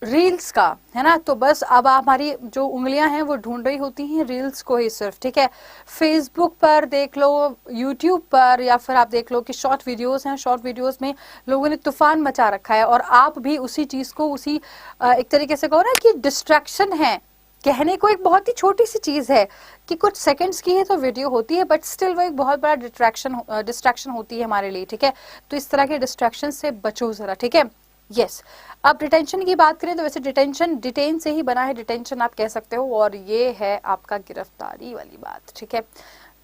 रील्स का, है ना। तो बस अब हमारी जो उंगलियां हैं वो ढूंढ रही होती हैं रील्स को ही सिर्फ, ठीक है। फेसबुक पर देख लो, यूट्यूब पर, या फिर आप देख लो कि शॉर्ट वीडियोस हैं, शॉर्ट वीडियोस में लोगों ने तूफान मचा रखा है, और आप भी उसी चीज को, उसी एक तरीके से कहो ना कि डिस्ट्रैक्शन है। कहने को एक बहुत ही छोटी सी चीज है कि कुछ सेकंड्स की है तो वीडियो होती है, बट स्टिल वो एक बहुत बड़ा डिस्ट्रैक्शन होती है हमारे लिए, ठीक है। तो इस तरह के डिस्ट्रैक्शन से बचो जरा, ठीक है। यस, अब डिटेंशन की बात करें तो वैसे डिटेंशन डिटेन से ही बना है, डिटेंशन आप कह सकते हो, और ये है आपका गिरफ्तारी वाली बात, ठीक है।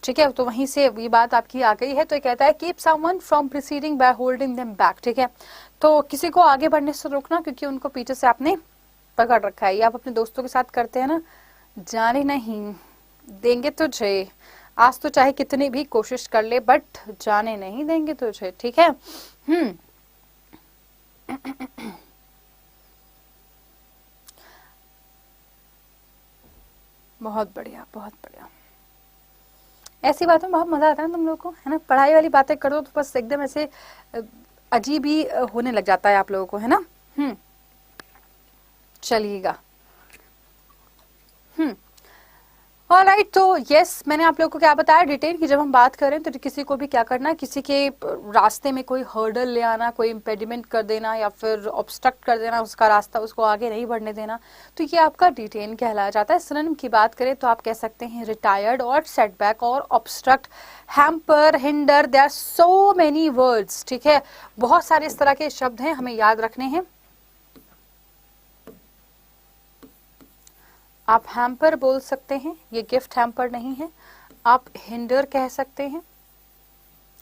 ठीक है, तो वहीं से ये बात आपकी आ गई है। तो ये कहता है keep someone from proceeding by holding them back, ठीक है। तो किसी को आगे बढ़ने से रोकना क्योंकि उनको पीछे से आपने पकड़ रखा है। ये आप अपने दोस्तों के साथ करते हैं ना, जाने नहीं देंगे तुझे, आज तो चाहे कितनी भी कोशिश कर ले बट जाने नहीं देंगे तुझे, ठीक है। बहुत बढ़िया, बहुत बढ़िया। ऐसी बातों में बहुत मजा आता है तुम लोगों को, है ना। पढ़ाई वाली बातें करो तो बस एकदम ऐसे अजीब ही होने लग जाता है आप लोगों को, है ना। चलिएगा। ऑलराइट, तो यस, मैंने आप लोगों को क्या बताया, डिटेन की जब हम बात करें तो किसी को भी क्या करना, किसी के रास्ते में कोई हर्डल ले आना, कोई इम्पेडिमेंट कर देना या फिर ऑब्स्ट्रक्ट कर देना उसका रास्ता, उसको आगे नहीं बढ़ने देना, तो ये आपका डिटेन कहलाया जाता है। सिनोनिम की बात करें तो आप कह सकते हैं रिटायर्ड और सेटबैक और obstruct, hamper, hinder, there are so many words, ठीक है। बहुत सारे इस तरह के शब्द हैं, हमें याद रखने हैं। आप हैम्पर बोल सकते हैं, ये गिफ्ट हैम्पर नहीं है। आप हिंडर कह सकते हैं,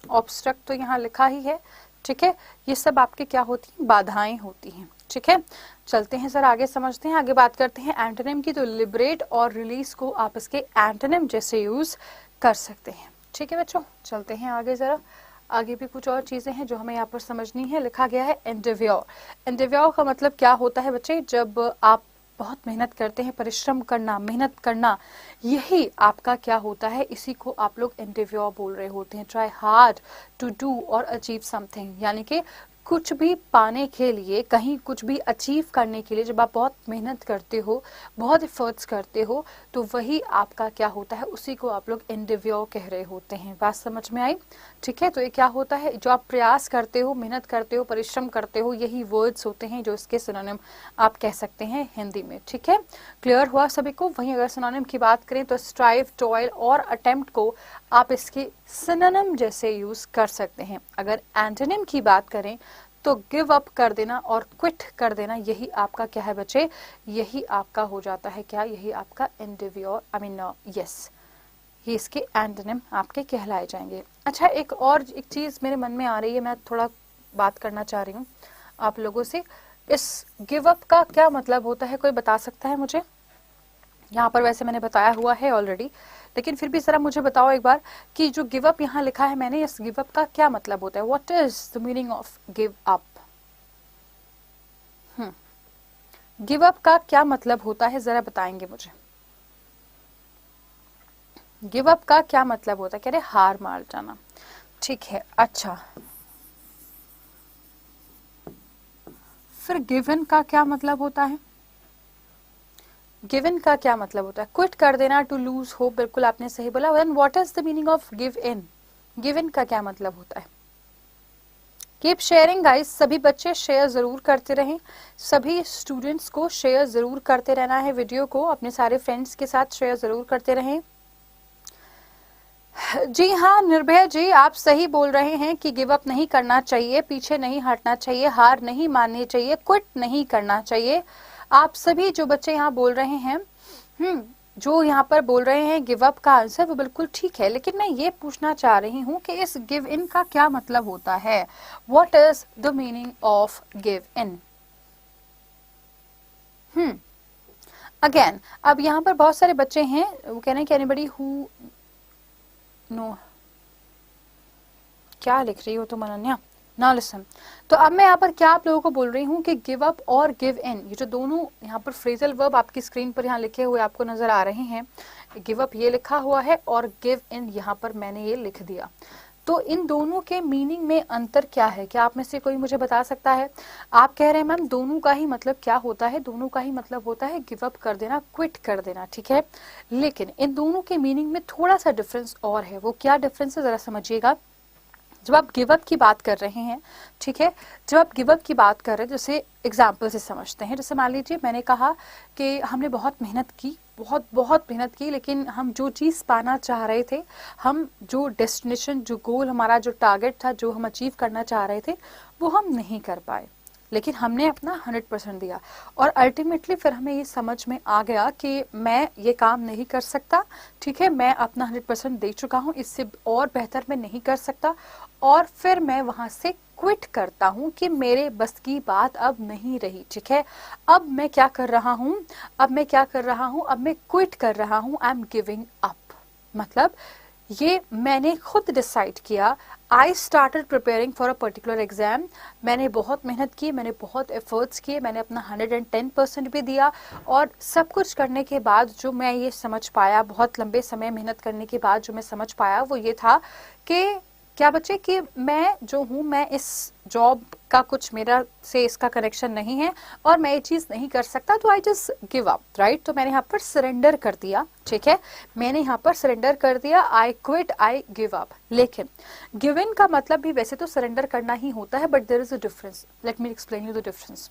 ऑब्स्ट्रक्ट तो यहाँ लिखा ही है, ठीक है। ये सब आपके क्या होती हैं, बाधाएं होती हैं, ठीक है। चलते हैं सर आगे, समझते हैं, आगे बात करते हैं एंटोनिम की। तो लिबरेट और रिलीज को आप इसके एंटोनिम जैसे यूज कर सकते हैं, ठीक है बच्चों। चलते हैं आगे जरा, आगे भी कुछ और चीजें हैं जो हमें यहाँ पर समझनी है। लिखा गया है एंडेव्योर। एंडेव्योर का मतलब क्या होता है बच्चे, जब आप बहुत मेहनत करते हैं, परिश्रम करना, मेहनत करना, यही आपका क्या होता है, इसी को आप लोग एंडेव्योर बोल रहे होते हैं। ट्राई हार्ड टू डू और अचीव समथिंग, यानी कि कुछ भी पाने के लिए, कहीं कुछ भी अचीव करने के लिए जब आप बहुत मेहनत करते हो, बहुत एफर्ट्स करते हो, तो वही आपका क्या होता है, उसी को आप लोग एंडेव्योर कह रहे होते हैं। बात समझ में आई, ठीक है। तो ये क्या होता है, जो आप प्रयास करते हो, मेहनत करते हो, परिश्रम करते हो, यही वर्ड्स होते हैं जो इसके सिनोनिम आप कह सकते हैं हिंदी में, ठीक है। क्लियर हुआ सभी को। वहीं अगर सिनोनिम की बात करें तो स्ट्राइव, टॉयल और अटेम्प्ट को आप इसके सिनोनिम जैसे यूज कर सकते हैं। अगर एंटोनिम की बात करें तो गिव अप कर देना और क्विट कर देना, यही आपका क्या है बच्चे, यही आपका हो जाता है क्या, यही आपका एंडेव्योर, यस, ये इसके एंटोनिम आपके कहलाए जाएंगे। अच्छा, एक और एक चीज मेरे मन में आ रही है, मैं थोड़ा बात करना चाह रही हूँ आप लोगों से। इस गिव अप का क्या मतलब होता है, कोई बता सकता है मुझे? यहाँ पर वैसे मैंने बताया हुआ है ऑलरेडी, लेकिन फिर भी जरा मुझे बताओ एक बार कि जो गिव अप यहाँ लिखा है मैंने, इस गिव अप का क्या मतलब होता है? What is the meaning of give up? Give up का क्या मतलब होता है, जरा बताएंगे मुझे। गिव अप का क्या मतलब होता है? कह रहे हार मान जाना, ठीक है। अच्छा, फिर गिवन का क्या मतलब होता है? गिवन का क्या मतलब होता है? क्विट कर देना, टू लूज होप, बिल्कुल आपने सही बोला। Then what is the meaning of give in? Given का क्या मतलब होता है? कीप शेयरिंग गाइस, सभी बच्चे शेयर जरूर करते रहें, सभी स्टूडेंट्स को शेयर जरूर करते रहना है, वीडियो को अपने सारे फ्रेंड्स के साथ शेयर जरूर करते रहें। जी हाँ निर्भय जी, आप सही बोल रहे हैं कि गिव अप नहीं करना चाहिए, पीछे नहीं हटना चाहिए, हार नहीं माननी चाहिए, क्विट नहीं करना चाहिए। आप सभी जो बच्चे यहाँ बोल रहे हैं, जो यहाँ पर बोल रहे हैं गिव अप का आंसर, वो बिल्कुल ठीक है। लेकिन मैं ये पूछना चाह रही हूँ कि इस गिव इन का क्या मतलब होता है? What is the meaning of give in? Again, अब यहाँ पर बहुत सारे बच्चे हैं, वो कह रहे हैं कि एनीबडी हु नो, क्या लिख रही हो तुम अनन्या? ना लिसन। तो अब मैं यहाँ पर क्या आप लोगों को बोल रही हूँ कि गिव अप और गिव इन, ये जो दोनों यहाँ पर फ्रेजल वर्ब आपकी स्क्रीन पर यहाँ लिखे हुए आपको नजर आ रहे हैं, गिव अप ये लिखा हुआ है और गिव इन यहाँ पर मैंने ये लिख दिया। तो इन दोनों के मीनिंग में अंतर क्या है? क्या आप में से कोई मुझे बता सकता है? आप कह रहे हैं मैम दोनों का ही मतलब क्या होता है? दोनों का ही मतलब होता है गिव अप कर देना, क्विट कर देना, ठीक है। लेकिन इन दोनों के मीनिंग में थोड़ा सा डिफरेंस और है। वो क्या डिफरेंस है, जरा समझिएगा। जब आप गिव अप की बात कर रहे हैं, ठीक है, जब आप गिव अप की बात कर रहे हैं, जैसे एग्जाम्पल से समझते हैं। जैसे मान लीजिए मैंने कहा कि हमने बहुत मेहनत की, बहुत बहुत मेहनत की, लेकिन हम जो चीज़ पाना चाह रहे थे, हम जो डेस्टिनेशन, जो गोल हमारा, जो टारगेट था, जो हम अचीव करना चाह रहे थे, वो हम नहीं कर पाए। लेकिन हमने अपना 100% दिया और अल्टीमेटली फिर हमें ये समझ में आ गया कि मैं ये काम नहीं कर सकता, ठीक है, मैं अपना 100% दे चुका हूँ, इससे और बेहतर मैं नहीं कर सकता, और फिर मैं वहां से क्विट करता हूँ कि मेरे बस की बात अब नहीं रही, ठीक है। अब मैं क्या कर रहा हूँ, अब मैं क्या कर रहा हूँ, अब मैं क्विट कर रहा हूँ, आई एम गिविंग अप। मतलब ये मैंने खुद डिसाइड किया। I started preparing for a particular exam, मैंने बहुत मेहनत की, मैंने बहुत एफर्ट्स किए, मैंने अपना 110% भी दिया, और सब कुछ करने के बाद जो मैं ये समझ पाया, बहुत लंबे समय मेहनत करने के बाद जो मैं समझ पाया, वो ये था कि क्या बच्चे कि मैं जो हूँ, मैं इस जॉब का कुछ मेरा से इसका कनेक्शन नहीं है और मैं ये चीज़ नहीं कर सकता, तो I just give up, right. तो मैंने यहाँ पर सरेंडर कर दिया, ठीक है, मैंने यहाँ पर सरेंडर कर दिया, I quit, I give up. लेकिन गिव इन का मतलब भी वैसे तो सरेंडर करना ही होता है, but there is a difference. Let me explain you the difference.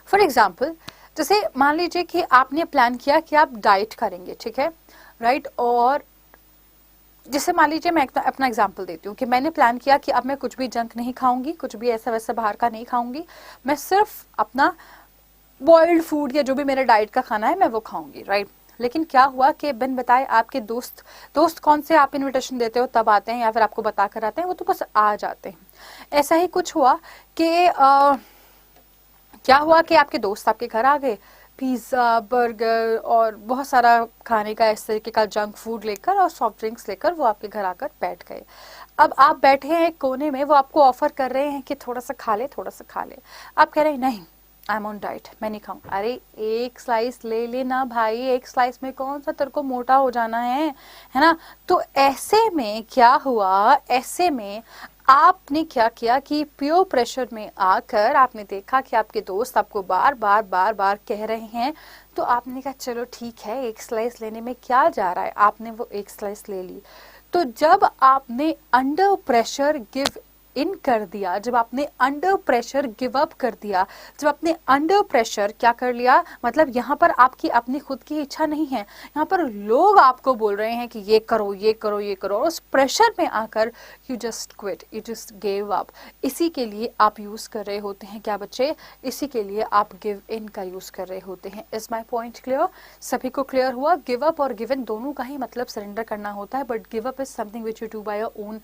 For example, जैसे मान लीजिए कि आपने प्लान किया कि आप डाइट करेंगे, ठीक है, राइट। और जैसे मान लीजिए मैं अपना एग्जांपल देती हूँ कि मैंने प्लान किया कि अब मैं कुछ भी जंक नहीं खाऊंगी, कुछ भी ऐसा वैसा बाहर का नहीं खाऊंगी, मैं सिर्फ अपना बॉइल्ड फूड या जो भी मेरा डाइट का खाना है मैं वो खाऊंगी, राइट। लेकिन क्या हुआ कि बिन बताए आपके दोस्त कौन से आप इनविटेशन देते हो तब आते हैं या फिर आपको बता कर आते हैं, वो तो बस आ जाते हैं। ऐसा ही कुछ हुआ कि क्या हुआ कि आपके दोस्त आपके घर आ गए, पिज्ज़ा, बर्गर और बहुत सारा खाने का इस तरीके का जंक फूड लेकर और सॉफ्ट ड्रिंक्स लेकर वो आपके घर आकर बैठ गए। अब आप बैठे हैं एक कोने में, वो आपको ऑफर कर रहे हैं कि थोड़ा सा खा ले, थोड़ा सा खा ले। आप कह रहे हैं नहीं, आई एम ऑन डाइट, मैं नहीं खाऊं। अरे एक स्लाइस ले लेना भाई, एक स्लाइस में कौन सा तेरे को मोटा हो जाना है ना। तो ऐसे में क्या हुआ, ऐसे में आपने क्या किया कि प्योर प्रेशर में आकर आपने देखा कि आपके दोस्त आपको बार बार बार बार कह रहे हैं, तो आपने कहा चलो ठीक है, एक स्लाइस लेने में क्या जा रहा है, आपने वो एक स्लाइस ले ली। तो जब आपने अंडर प्रेशर गिव इन कर दिया, जब आपने अंडर प्रेशर गिव अप कर दिया, जब आपने अंडर प्रेशर क्या कर लिया, मतलब यहाँ पर आपकी अपनी खुद की इच्छा नहीं है, यहाँ पर लोग आपको बोल रहे हैं कि ये करो, ये करो, ये करो, और उस प्रेशर में आकर you just quit, you just give up. इसी के लिए आप यूज कर रहे होते हैं क्या बच्चे, इसी के लिए आप गिव इन का यूज कर रहे होते हैं। Is my point clear? सभी को क्लियर हुआ? गिव अप और गिव इन दोनों का ही मतलब सरेंडर करना होता है, but give up is something which you do by your own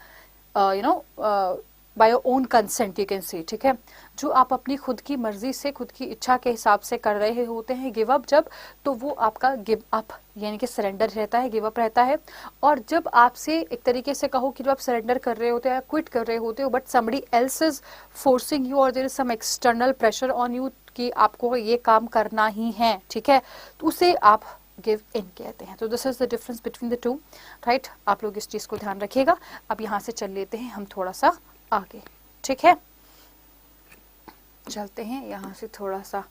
by your own consent you can see, ठीक है, जो आप अपनी खुद की मर्जी से खुद की इच्छा के हिसाब से कर रहे होते हैं गिव अप जब, तो वो आपका गिव अप यानी कि सरेंडर रहता है, गिव अप रहता है। और जब आपसे एक तरीके से कहो कि जब आप सरेंडर कर रहे होते हो या क्विट कर रहे होते हो but somebody else is forcing you और there is some external pressure on you कि आपको ये काम करना ही है, ठीक है, तो उसे आप गिव इन कहते हैं। तो this is the difference between the two, right. आप लोग इस चीज को ध्यान रखिएगा। अब यहाँ से चल लेते हैं हम थोड़ा सा आगे, ठीक है, चलते हैं यहाँ से थोड़ा सा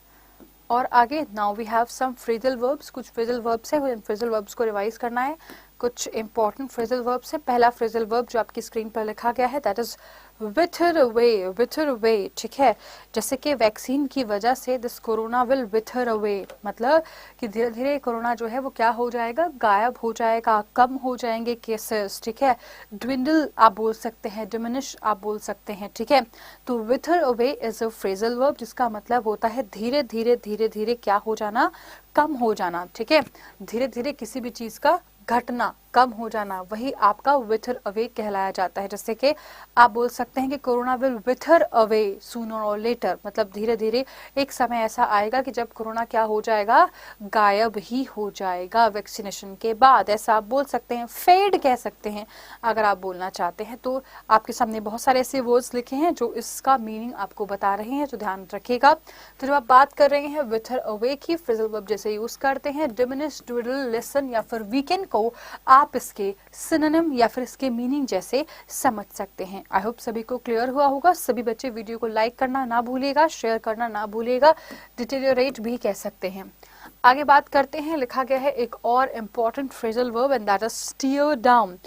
और आगे। Now we have some phrasal verbs, कुछ फ्रेजल वर्ब्स है, फ्रेजल वर्ब्स को रिवाइज करना है, कुछ इंपॉर्टेंट फ्रेजल वर्ब्स है। पहला फ्रेजल वर्ब जो आपकी स्क्रीन पर लिखा गया है दैट इज विथर अवे, विथर अवे, ठीक है, जैसे कि वैक्सीन की वजह से दिस कोरोना विल विथर अवे, मतलब कि धीरे धीरे कोरोना जो है वो क्या हो जाएगा, गायब हो जाएगा, कम हो जाएंगे केसेस, ठीक है। ड्विंडल आप बोल सकते हैं, डिमिनिश आप बोल सकते हैं, ठीक है। तो wither away is a phrasal verb जिसका मतलब होता है धीरे धीरे धीरे धीरे क्या हो जाना, कम हो जाना, ठीक है, धीरे धीरे किसी भी चीज का घटना, कम हो जाना, वही आपका विथर अवे कहलाया जाता है। जैसे कि आप बोल सकते हैं कि कोरोना विल विथर अवे सूनर और लेटर, मतलब धीरे धीरे एक समय ऐसा आएगा कि जब कोरोना क्या हो जाएगा, गायब ही हो जाएगा वैक्सीनेशन के बाद, ऐसा आप बोल सकते हैं। फेड कह सकते हैं अगर आप बोलना चाहते हैं। तो आपके सामने बहुत सारे ऐसे वर्ड्स लिखे हैं जो इसका मीनिंग आपको बता रहे हैं, तो ध्यान रखिएगा। तो जब आप बात कर रहे हैं विथर अवे की, फ्रेजल वर्ब जैसे यूज करते हैं डिमिनिश, ड्विडल, लेसन या फिर वीकेंड को आप इसके सिनोनिम या फिर इसके मीनिंग जैसे समझ सकते हैं। आई होप सभी को क्लियर हुआ होगा। सभी बच्चे वीडियो को लाइक करना ना भूलिएगा, शेयर करना ना भूलिएगा, डिटेरियोरेट भी कह सकते हैं। आगे बात करते हैं, लिखा गया है एक और important phrasal verb and that is tear down.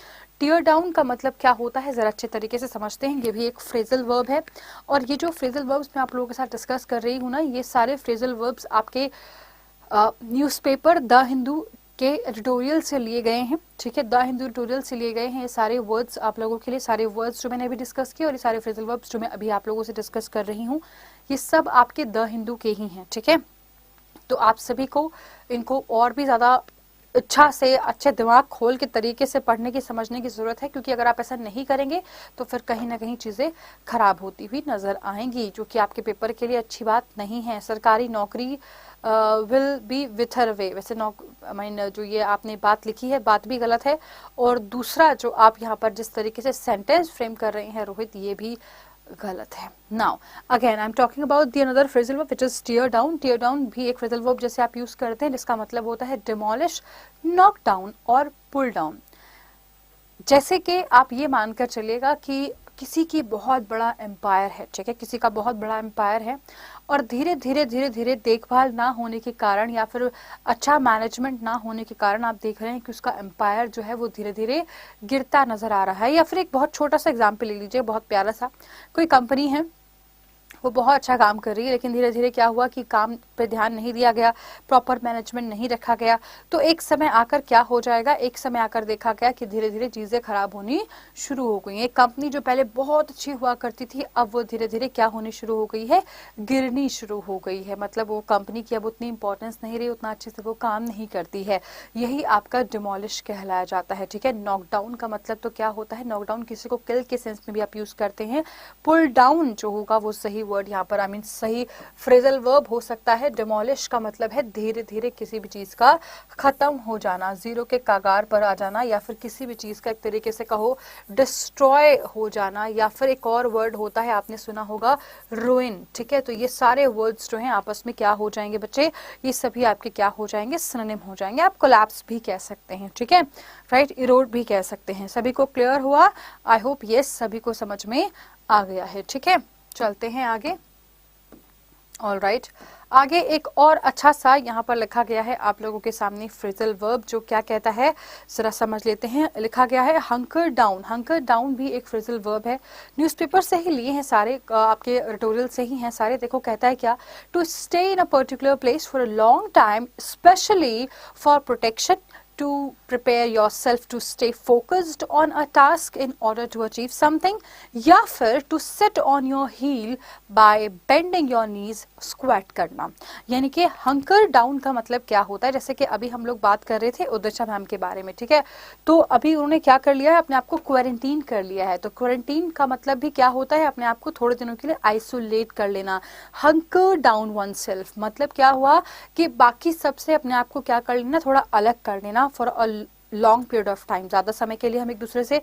Tear down का मतलब क्या होता है जरा अच्छे तरीके से समझते हैं। ये भी एक फ्रेजल वर्ब है और ये जो फ्रेजल वर्ब्स मैं आप लोगों के साथ डिस्कस कर रही हूँ ना, ये सारे फ्रेजल वर्ब्स आपके न्यूज़पेपर द हिंदू के एडिटोरियल से लिए गए हैं, ठीक है, द हिंदू एडिटोरियल से लिए गए हैं। ये सारे वर्ड्स आप लोगों के लिए, सारे वर्ड्स जो मैंने अभी डिस्कस किए और ये सारे फ्रेजल वर्ब्स जो मैं अभी आप लोगों से डिस्कस कर रही हूँ, ये सब आपके द हिंदू के ही हैं, ठीक है। तो आप सभी को इनको और भी ज्यादा इच्छा से, अच्छे दिमाग खोल के तरीके से पढ़ने की, समझने की जरूरत है, क्योंकि अगर आप ऐसा नहीं करेंगे तो फिर कहीं ना कहीं चीजें खराब होती हुई नजर आएंगी, जो कि आपके पेपर के लिए अच्छी बात नहीं है। सरकारी नौकरी विल बी विथर अवे, वैसे जो ये आपने बात लिखी है बात भी गलत है, और दूसरा जो आप यहाँ पर जिस तरीके से सेंटेंस फ्रेम कर रहे हैं रोहित, ये भी गलत है। Now again I am talking about the another phrasal verb which is tear down. Tear down भी एक फ्रेजल वर्ब जैसे आप यूज करते हैं, जिसका मतलब होता है डिमोलिश, नॉक डाउन और पुल डाउन। जैसे कि आप ये मानकर चलिएगा कि किसी की बहुत बड़ा एम्पायर है, ठीक है, किसी का बहुत बड़ा एम्पायर है और धीरे धीरे धीरे धीरे देखभाल ना होने के कारण या फिर अच्छा मैनेजमेंट ना होने के कारण आप देख रहे हैं कि उसका एम्पायर जो है वो धीरे धीरे गिरता नजर आ रहा है। या फिर एक बहुत छोटा सा एग्जाम्पल ले लीजिए, बहुत प्यारा सा, कोई कंपनी है, वो बहुत अच्छा काम कर रही है, लेकिन धीरे धीरे क्या हुआ कि काम पे ध्यान नहीं दिया गया, प्रॉपर मैनेजमेंट नहीं रखा गया, तो एक समय आकर क्या हो जाएगा, एक समय आकर देखा गया कि धीरे धीरे चीजें खराब होनी शुरू हो गई। एक कंपनी जो पहले बहुत अच्छी हुआ करती थी, अब वो धीरे धीरे क्या होनी शुरू हो गई है, गिरनी शुरू हो गई है। मतलब वो कंपनी की अब उतनी इंपॉर्टेंस नहीं रही, उतना अच्छे से वो काम नहीं करती है। यही आपका डिमोलिश कहलाया जाता है, ठीक है। नॉकडाउन का मतलब तो क्या होता है, नॉकडाउन किसी को किल के सेंस में भी आप यूज करते हैं। पुल डाउन जो होगा वो सही वर्ड यहाँ पर, आई मीन सही फ्रेजल वर्ब हो सकता है। डिमोलिश का मतलब है धीरे धीरे किसी भी चीज का खत्म हो जाना, जीरो के कागार पर आ जाना, या फिर किसी भी चीज का एक तरीके से कहो डिस्ट्रॉय हो जाना, या फिर एक और वर्ड होता है आपने सुना होगा रुइन, ठीक है। तो ये सारे वर्ड्स जो हैं आपस में क्या हो जाएंगे बच्चे, ये सभी आपके क्या हो जाएंगे, सिनोनिम हो जाएंगे। आप कोलैप्स भी कह सकते हैं, ठीक है, राइट, इरोड भी कह सकते हैं। सभी को क्लियर हुआ? आई होप ये सभी को समझ में आ गया है, ठीक है। चलते हैं आगे। ऑल राइट, आगे एक और अच्छा सा यहाँ पर लिखा गया है आप लोगों के सामने फ्रेजल वर्ब, जो क्या कहता है जरा समझ लेते हैं। लिखा गया है हंकर डाउन। हंकर डाउन भी एक फ्रेजल वर्ब है, न्यूज़पेपर से ही लिए हैं सारे, आपके एडिटोरियल से ही हैं सारे। देखो कहता है क्या, to stay in a particular place for a long time specially for protection, to prepare yourself to stay focused on a task in order to achieve something, या फिर to sit on your heel by bending your knees, squat करना। यानी कि हंकर डाउन का मतलब क्या होता है, जैसे कि अभी हम लोग बात कर रहे थे उदर्शा मैम के बारे में, ठीक है। तो अभी उन्होंने क्या कर लिया है, अपने आप को क्वारंटीन कर लिया है। तो क्वारंटीन का मतलब भी क्या होता है, अपने आप को थोड़े दिनों के लिए आइसोलेट कर लेना। हंकर डाउन वन सेल्फ मतलब क्या हुआ कि बाकी सबसे अपने आप को क्या कर लेना, थोड़ा अलग कर लेना for a long period of time. ज्यादा समय के लिए हम एक दूसरे से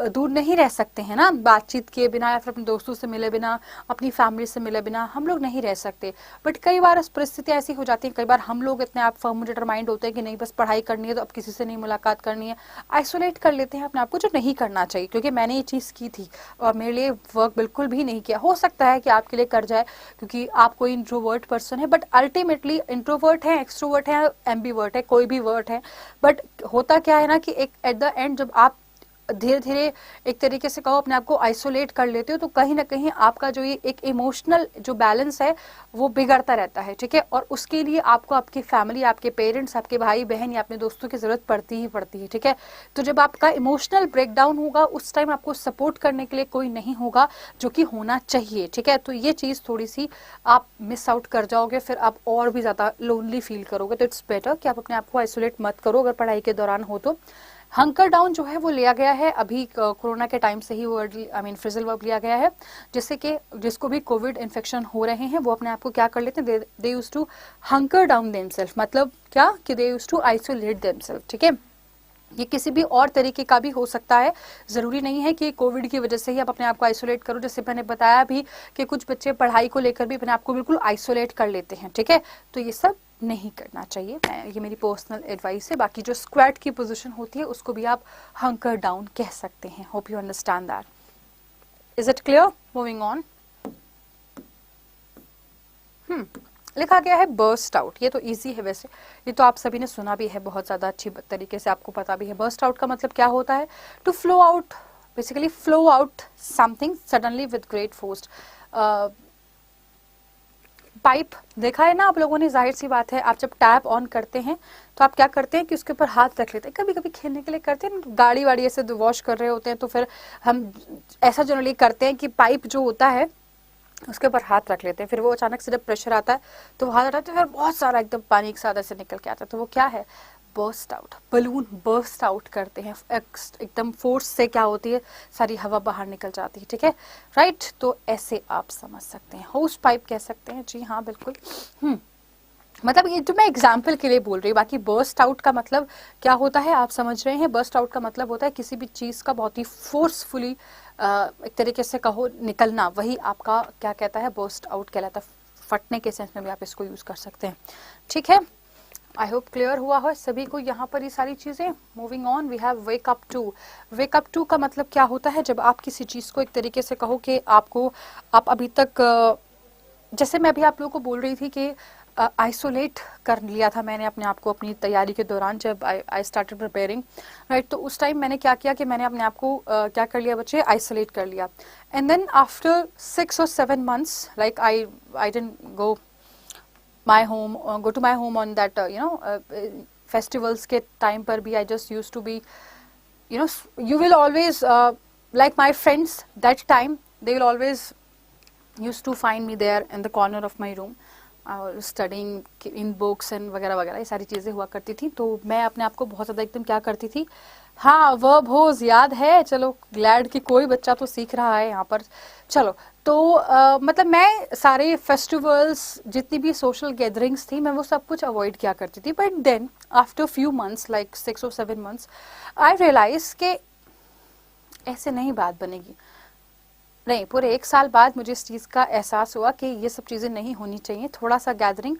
दूर नहीं रह सकते हैं ना, बातचीत किए बिना या फिर अपने दोस्तों से मिले बिना, अपनी फैमिली से मिले बिना हम लोग नहीं रह सकते। बट कई बार परिस्थितियां ऐसी हो जाती हैं, कई बार हम लोग इतने आप फर्म डिटरमाइंड होते हैं कि नहीं बस पढ़ाई करनी है तो अब किसी से नहीं मुलाकात करनी है, आइसोलेट कर लेते हैं अपने आप को, जो नहीं करना चाहिए। क्योंकि मैंने ये चीज़ की थी और मेरे लिए वर्क बिल्कुल भी नहीं किया। हो सकता है कि आपके लिए कर जाए क्योंकि आप कोई इंट्रोवर्ट पर्सन है, बट अल्टीमेटली इंट्रोवर्ट है, एक्सट्रोवर्ट है, एम्बीवर्ट है, कोई भी वर्ट है, बट होता क्या है ना कि एक एट द एंड जब आप धीरे धीरे एक तरीके से कहो अपने आप को आइसोलेट कर लेते हो, तो कहीं ना कहीं आपका जो ये एक इमोशनल जो बैलेंस है वो बिगड़ता रहता है, ठीक है। और उसके लिए आपको आपकी फैमिली, आपके पेरेंट्स, आपके भाई बहन या अपने दोस्तों की जरूरत पड़ती ही पड़ती है, ठीक है। तो जब आपका इमोशनल ब्रेकडाउन होगा उस टाइम आपको सपोर्ट करने के लिए कोई नहीं होगा, जो कि होना चाहिए, ठीक है। तो ये चीज़ थोड़ी सी आप मिस आउट कर जाओगे, फिर आप और भी ज़्यादा लोनली फील करोगे। तो इट्स बेटर कि आप अपने आप को आइसोलेट मत करो अगर पढ़ाई के दौरान हो तो। हंकर डाउन जो है वो लिया गया है अभी कोरोना के टाइम से ही word, I mean phrasal verb लिया गया है, जिससे कि जिसको भी कोविड इन्फेक्शन हो रहे हैं वो अपने आप को क्या कर लेते हैं, they used to hunker down themselves. मतलब क्या कि they used to isolate themselves, ठीक है। ये किसी भी और तरीके का भी हो सकता है, जरूरी नहीं है कि कोविड की वजह से ही आप अपने आप को आइसोलेट करो। जैसे मैंने बताया भी कि कुछ बच्चे पढ़ाई को लेकर भी अपने आप को बिल्कुल आइसोलेट कर लेते हैं, ठीक है। तो ये सब नहीं करना चाहिए, ये मेरी पर्सनल एडवाइस है। बाकी जो स्क्वाट की पोजीशन होती है उसको भी आप हंकर डाउन कह सकते हैं। Hope you understand that. Is it clear? Moving on. लिखा गया है बर्स्ट आउट। ये तो इजी है, वैसे ये तो आप सभी ने सुना भी है बहुत ज़्यादा अच्छी तरीके से, आपको पता भी है। बर्स्ट आउट का मतलब क्या होता है, to flow out, basically flow out something suddenly with great force. Pipe देखा है ना आप लोगों ने, जाहिर सी बात है, आप जब टैप ऑन करते हैं तो आप क्या करते हैं कि उसके ऊपर हाथ रख लेते हैं। कभी कभी खेलने के लिए करते हैं, गाड़ी वाड़ी ऐसे वॉश कर रहे होते हैं तो फिर हम ऐसा जनरली करते हैं कि पाइप जो होता है उसके ऊपर हाथ रख लेते हैं, फिर वो अचानक से जब प्रेशर आता है तो हाथ हटाते हैं, फिर बहुत सारा एकदम पानी एक साथ ऐसे निकल के आता है। तो वो क्या है, burst out. Balloon burst out करते हैं, एकदम फोर्स से क्या होती है, सारी हवा बाहर निकल जाती है, ठीक है, राइट। तो ऐसे आप समझ सकते हैं, हाउस पाइप कह सकते हैं, जी हाँ बिल्कुल। मतलब ये जो मैं एग्जाम्पल के लिए बोल रही हूँ, बाकी बर्स्ट आउट का मतलब क्या होता है आप समझ रहे हैं। बर्स्ट आउट का मतलब होता है किसी भी चीज़ का बहुत ही फोर्सफुली एक तरीके से कहो निकलना, वही आपका क्या कहता है, बर्स्ट आउट कहलाता है। फटने के सेंस में भी आप इसको यूज़ कर सकते हैं, ठीक है। आई होप क्लियर हुआ हो सभी को यहाँ पर ये सारी चीज़ें। Moving on, we have wake up to. Wake up to का मतलब क्या होता है, जब आप किसी चीज़ को एक तरीके से कहो कि आप अभी तक जैसे मैं अभी आप लोगों को बोल रही थी कि आइसोलेट कर लिया था मैंने अपने आप को अपनी तैयारी के दौरान, जब आई स्टार्टेड प्रिपेयरिंग, राइट। तो उस टाइम मैंने क्या किया कि मैंने अपने आप को क्या कर लिया बच्चे, आइसोलेट कर लिया। And then after 6 or 7 months, like I didn't go to my home on that festivals के टाइम पर भी। I just use to be, you will always like my friends that time, they will always used to find me there in the corner of my room studying in books and वगैरह वगैरह, ये सारी चीज़ें हुआ करती थी। तो मैं अपने आप को बहुत ज़्यादा एकदम क्या करती थी, हाँ वर्ब होज याद है, चलो ग्लैड कि कोई बच्चा तो सीख रहा है यहाँ पर। चलो तो मतलब मैं सारे फेस्टिवल्स जितनी भी सोशल गैदरिंग्स थी मैं वो सब कुछ अवॉइड किया करती थी। But then after few months, like 6 or 7 months, I realise के ऐसे नहीं बात बनेगी। नहीं, पूरे 1 साल बाद मुझे इस चीज़ का एहसास हुआ कि ये सब चीज़ें नहीं होनी चाहिए, थोड़ा सा गैदरिंग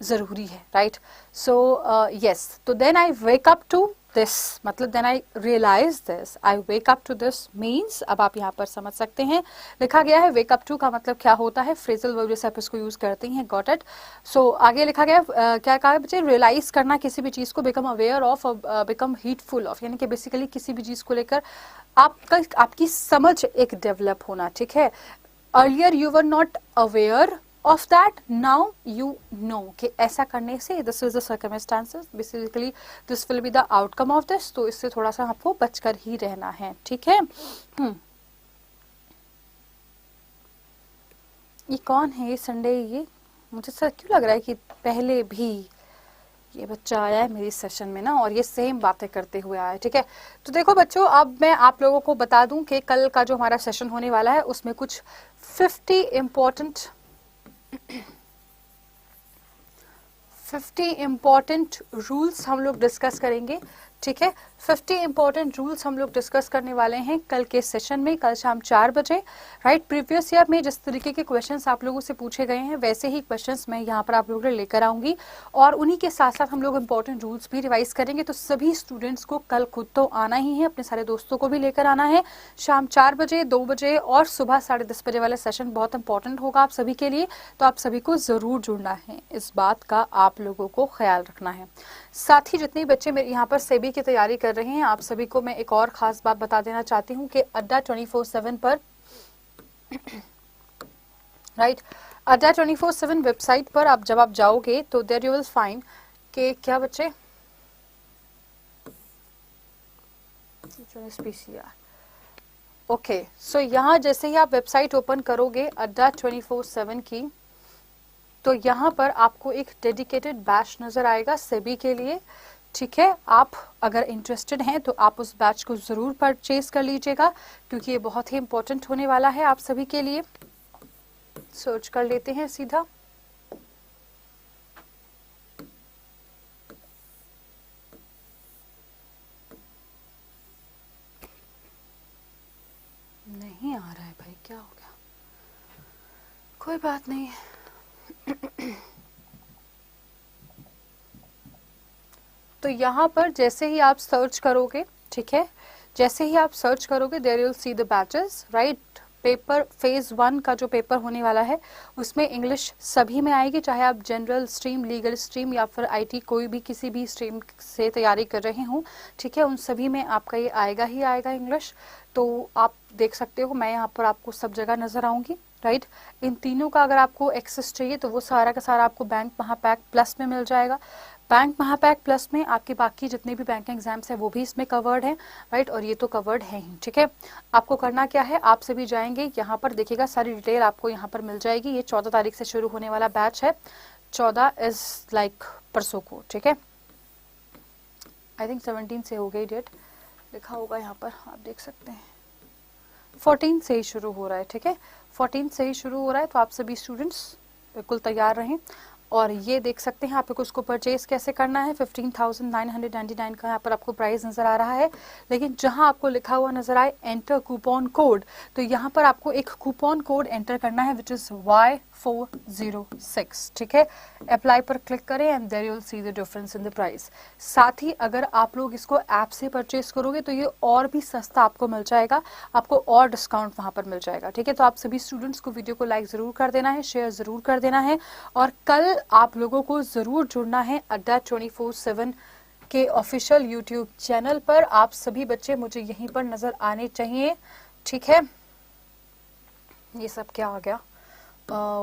ज़रूरी है, राइट। सो यस, तो then I wake up to this, मतलब then I realize this, I wake up to this means, अब आप यहाँ पर समझ सकते हैं, लिखा गया है वेक अप टू का मतलब क्या होता है, फ्रेजल वर्ब जैसे आप इसको यूज़ करते हैं, गॉट इट। सो आगे लिखा गया क्या कहा है बच्चे, रियलाइज करना किसी भी चीज़ को, become aware of, become heedful of, यानी कि बेसिकली किसी भी चीज़ को लेकर आपकी समझ एक डेवलप होना, ठीक है। Earlier you were not aware of that now you know कि ऐसा करने से this is the circumstances, basically this will be the outcome of this, तो इससे थोड़ा सा आपको बचकर ही रहना है, ठीक है। ये कौन है, ये संडे, ये मुझे सर क्यों लग रहा है कि पहले भी ये बच्चा आया है मेरी सेशन में ना, और ये सेम बातें करते हुए आया है, ठीक है। तो देखो बच्चों, अब मैं आप लोगों को बता दूं कि कल का जो हमारा सेशन होने वाला है उसमें कुछ 50 इम्पोर्टेंट रूल्स हम लोग डिस्कस करेंगे, ठीक है। 50 इंपॉर्टेंट रूल्स हम लोग डिस्कस करने वाले हैं कल के सेशन में, कल शाम 4 बजे, राइट। प्रीवियस ईयर में जिस तरीके के क्वेश्चंस आप लोगों से पूछे गए हैं वैसे ही क्वेश्चंस मैं यहाँ पर आप लोगों के लिए लेकर आऊंगी, और उन्हीं के साथ साथ हम लोग इंपॉर्टेंट रूल्स भी रिवाइज करेंगे। तो सभी स्टूडेंट्स को कल खुद तो आना ही है, अपने सारे दोस्तों को भी लेकर आना है। शाम 4 बजे, 2 बजे और सुबह 10:30 बजे वाला सेशन बहुत इंपॉर्टेंट होगा आप सभी के लिए, तो आप सभी को जरूर जुड़ना है, इस बात का आप लोगों को ख्याल रखना है। साथ ही जितने बच्चे मेरे यहाँ पर सेबी की तैयारी कर रहे हैं, आप सभी को मैं एक और खास बात बता देना चाहती हूँ कि अड्डा 24/7 पर राइट, अड्डा 24/7 वेबसाइट पर आप जब आप जाओगे तो देयर यू विल फाइंड कि क्या बच्चे ओके, सो यहाँ जैसे ही आप वेबसाइट ओपन करोगे अड्डा 24/7 की, तो यहाँ पर आपको एक डेडिकेटेड बैच नजर आएगा सेबी के लिए, ठीक है। आप अगर इंटरेस्टेड हैं तो आप उस बैच को जरूर परचेज कर लीजिएगा, क्योंकि ये बहुत ही इंपॉर्टेंट होने वाला है आप सभी के लिए। सर्च कर लेते हैं सीधा, नहीं आ रहा है भाई, क्या हो गया, कोई बात नहीं है। तो यहाँ पर जैसे ही आप सर्च करोगे, ठीक है, जैसे ही आप सर्च करोगे there you will see the batches, right. Paper phase 1 का जो पेपर होने वाला है उसमें इंग्लिश सभी में आएगी, चाहे आप जनरल स्ट्रीम, लीगल स्ट्रीम या फिर आईटी कोई भी किसी भी स्ट्रीम से तैयारी कर रहे हो, ठीक है, उन सभी में आपका ये आएगा ही आएगा इंग्लिश। तो आप देख सकते हो मैं यहाँ पर आपको सब जगह नजर आऊंगी, राइट। इन तीनों का अगर आपको एक्सेस चाहिए तो वो सारा का सारा आपको बैंक महापैक प्लस में मिल जाएगा। बैंक महापैक प्लस में आपके बाकी जितने भी बैंक एग्जाम्स है वो भी इसमें कवर्ड है, राइट, और ये तो कवर्ड है ही, ठीक है। आपको करना क्या है, आप सभी जाएंगे यहाँ पर, देखिएगा सारी डिटेल आपको यहाँ पर मिल जाएगी। ये 14 तारीख से शुरू होने वाला बैच है, 14 इज लाइक परसों को, ठीक है। आई थिंक 17 से हो गई डेट, लिखा होगा यहाँ पर, आप देख सकते हैं 14 से ही शुरू हो रहा है, ठीक है, 14 से ही शुरू हो रहा है। तो आप सभी स्टूडेंट्स बिल्कुल तैयार रहें। और ये देख सकते हैं आप इसको परचेज कैसे करना है, 15,999 का यहाँ पर आपको प्राइस नजर आ रहा है। लेकिन जहां आपको लिखा हुआ नजर आए एंटर कूपन कोड, तो यहाँ पर आपको एक कूपन कोड एंटर करना है विच इज Y406, ठीक है। अप्लाई पर क्लिक करें and there you will see the difference in the price. साथ ही अगर आप लोग इसको ऐप से परचेज करोगे तो ये और भी सस्ता आपको मिल जाएगा, आपको और डिस्काउंट वहां पर मिल जाएगा, ठीक है। तो आप सभी स्टूडेंट्स को वीडियो को लाइक जरूर कर देना है, शेयर जरूर कर देना है, और कल आप लोगों को जरूर जुड़ना है अड्डा 24/7 के ऑफिशियल यूट्यूब चैनल पर। आप सभी बच्चे मुझे यहीं पर नजर आने चाहिए, ठीक है। ये सब क्या आ गया,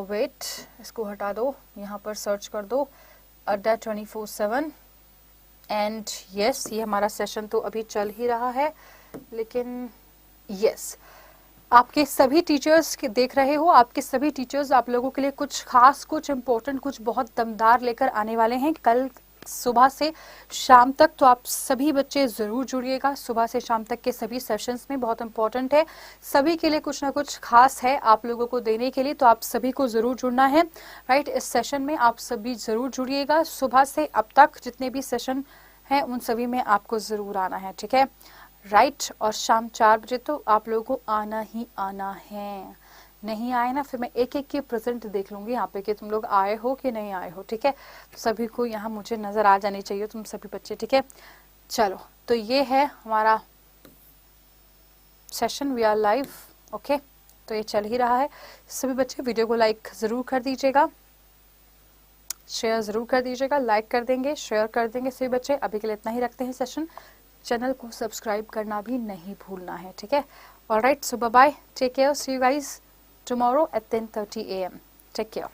वेट, इसको हटा दो, यहाँ पर सर्च कर दो अड्डा 24/7 एंड यस, ये हमारा सेशन तो अभी चल ही रहा है, लेकिन यस आपके सभी टीचर्स के देख रहे हो, आपके सभी टीचर्स आप लोगों के लिए कुछ खास, कुछ इम्पोर्टेंट, कुछ बहुत दमदार लेकर आने वाले हैं कल सुबह से शाम तक। तो आप सभी बच्चे जरूर जुड़िएगा, सुबह से शाम तक के सभी सेशंस में बहुत इंपॉर्टेंट है, सभी के लिए कुछ ना कुछ खास है आप लोगों को देने के लिए। तो आप सभी को जरूर जुड़ना है, राइट। इस सेशन में आप सभी जरूर जुड़िएगा, सुबह से अब तक जितने भी सेशन हैं उन सभी में आपको जरूर आना है, ठीक है, राइट। और शाम 4 बजे तो आप लोगों को आना ही आना है, नहीं आए ना फिर मैं एक एक के प्रेजेंट देख लूंगी यहाँ पे कि तुम लोग आए हो कि नहीं आए हो, ठीक है। तो सभी को यहाँ मुझे नजर आ जानी चाहिए तुम सभी बच्चे, ठीक है। चलो, तो ये है हमारा session, we are live, okay. तो ये चल ही रहा है, सभी बच्चे वीडियो को लाइक जरूर कर दीजिएगा, शेयर जरूर कर दीजिएगा, लाइक कर देंगे, शेयर कर देंगे सभी बच्चे। अभी के लिए इतना ही रखते हैं सेशन, चैनल को सब्सक्राइब करना भी नहीं भूलना है, ठीक है। Alright, so bye bye, take care, see you guys tomorrow at 10:30 a.m. Take care.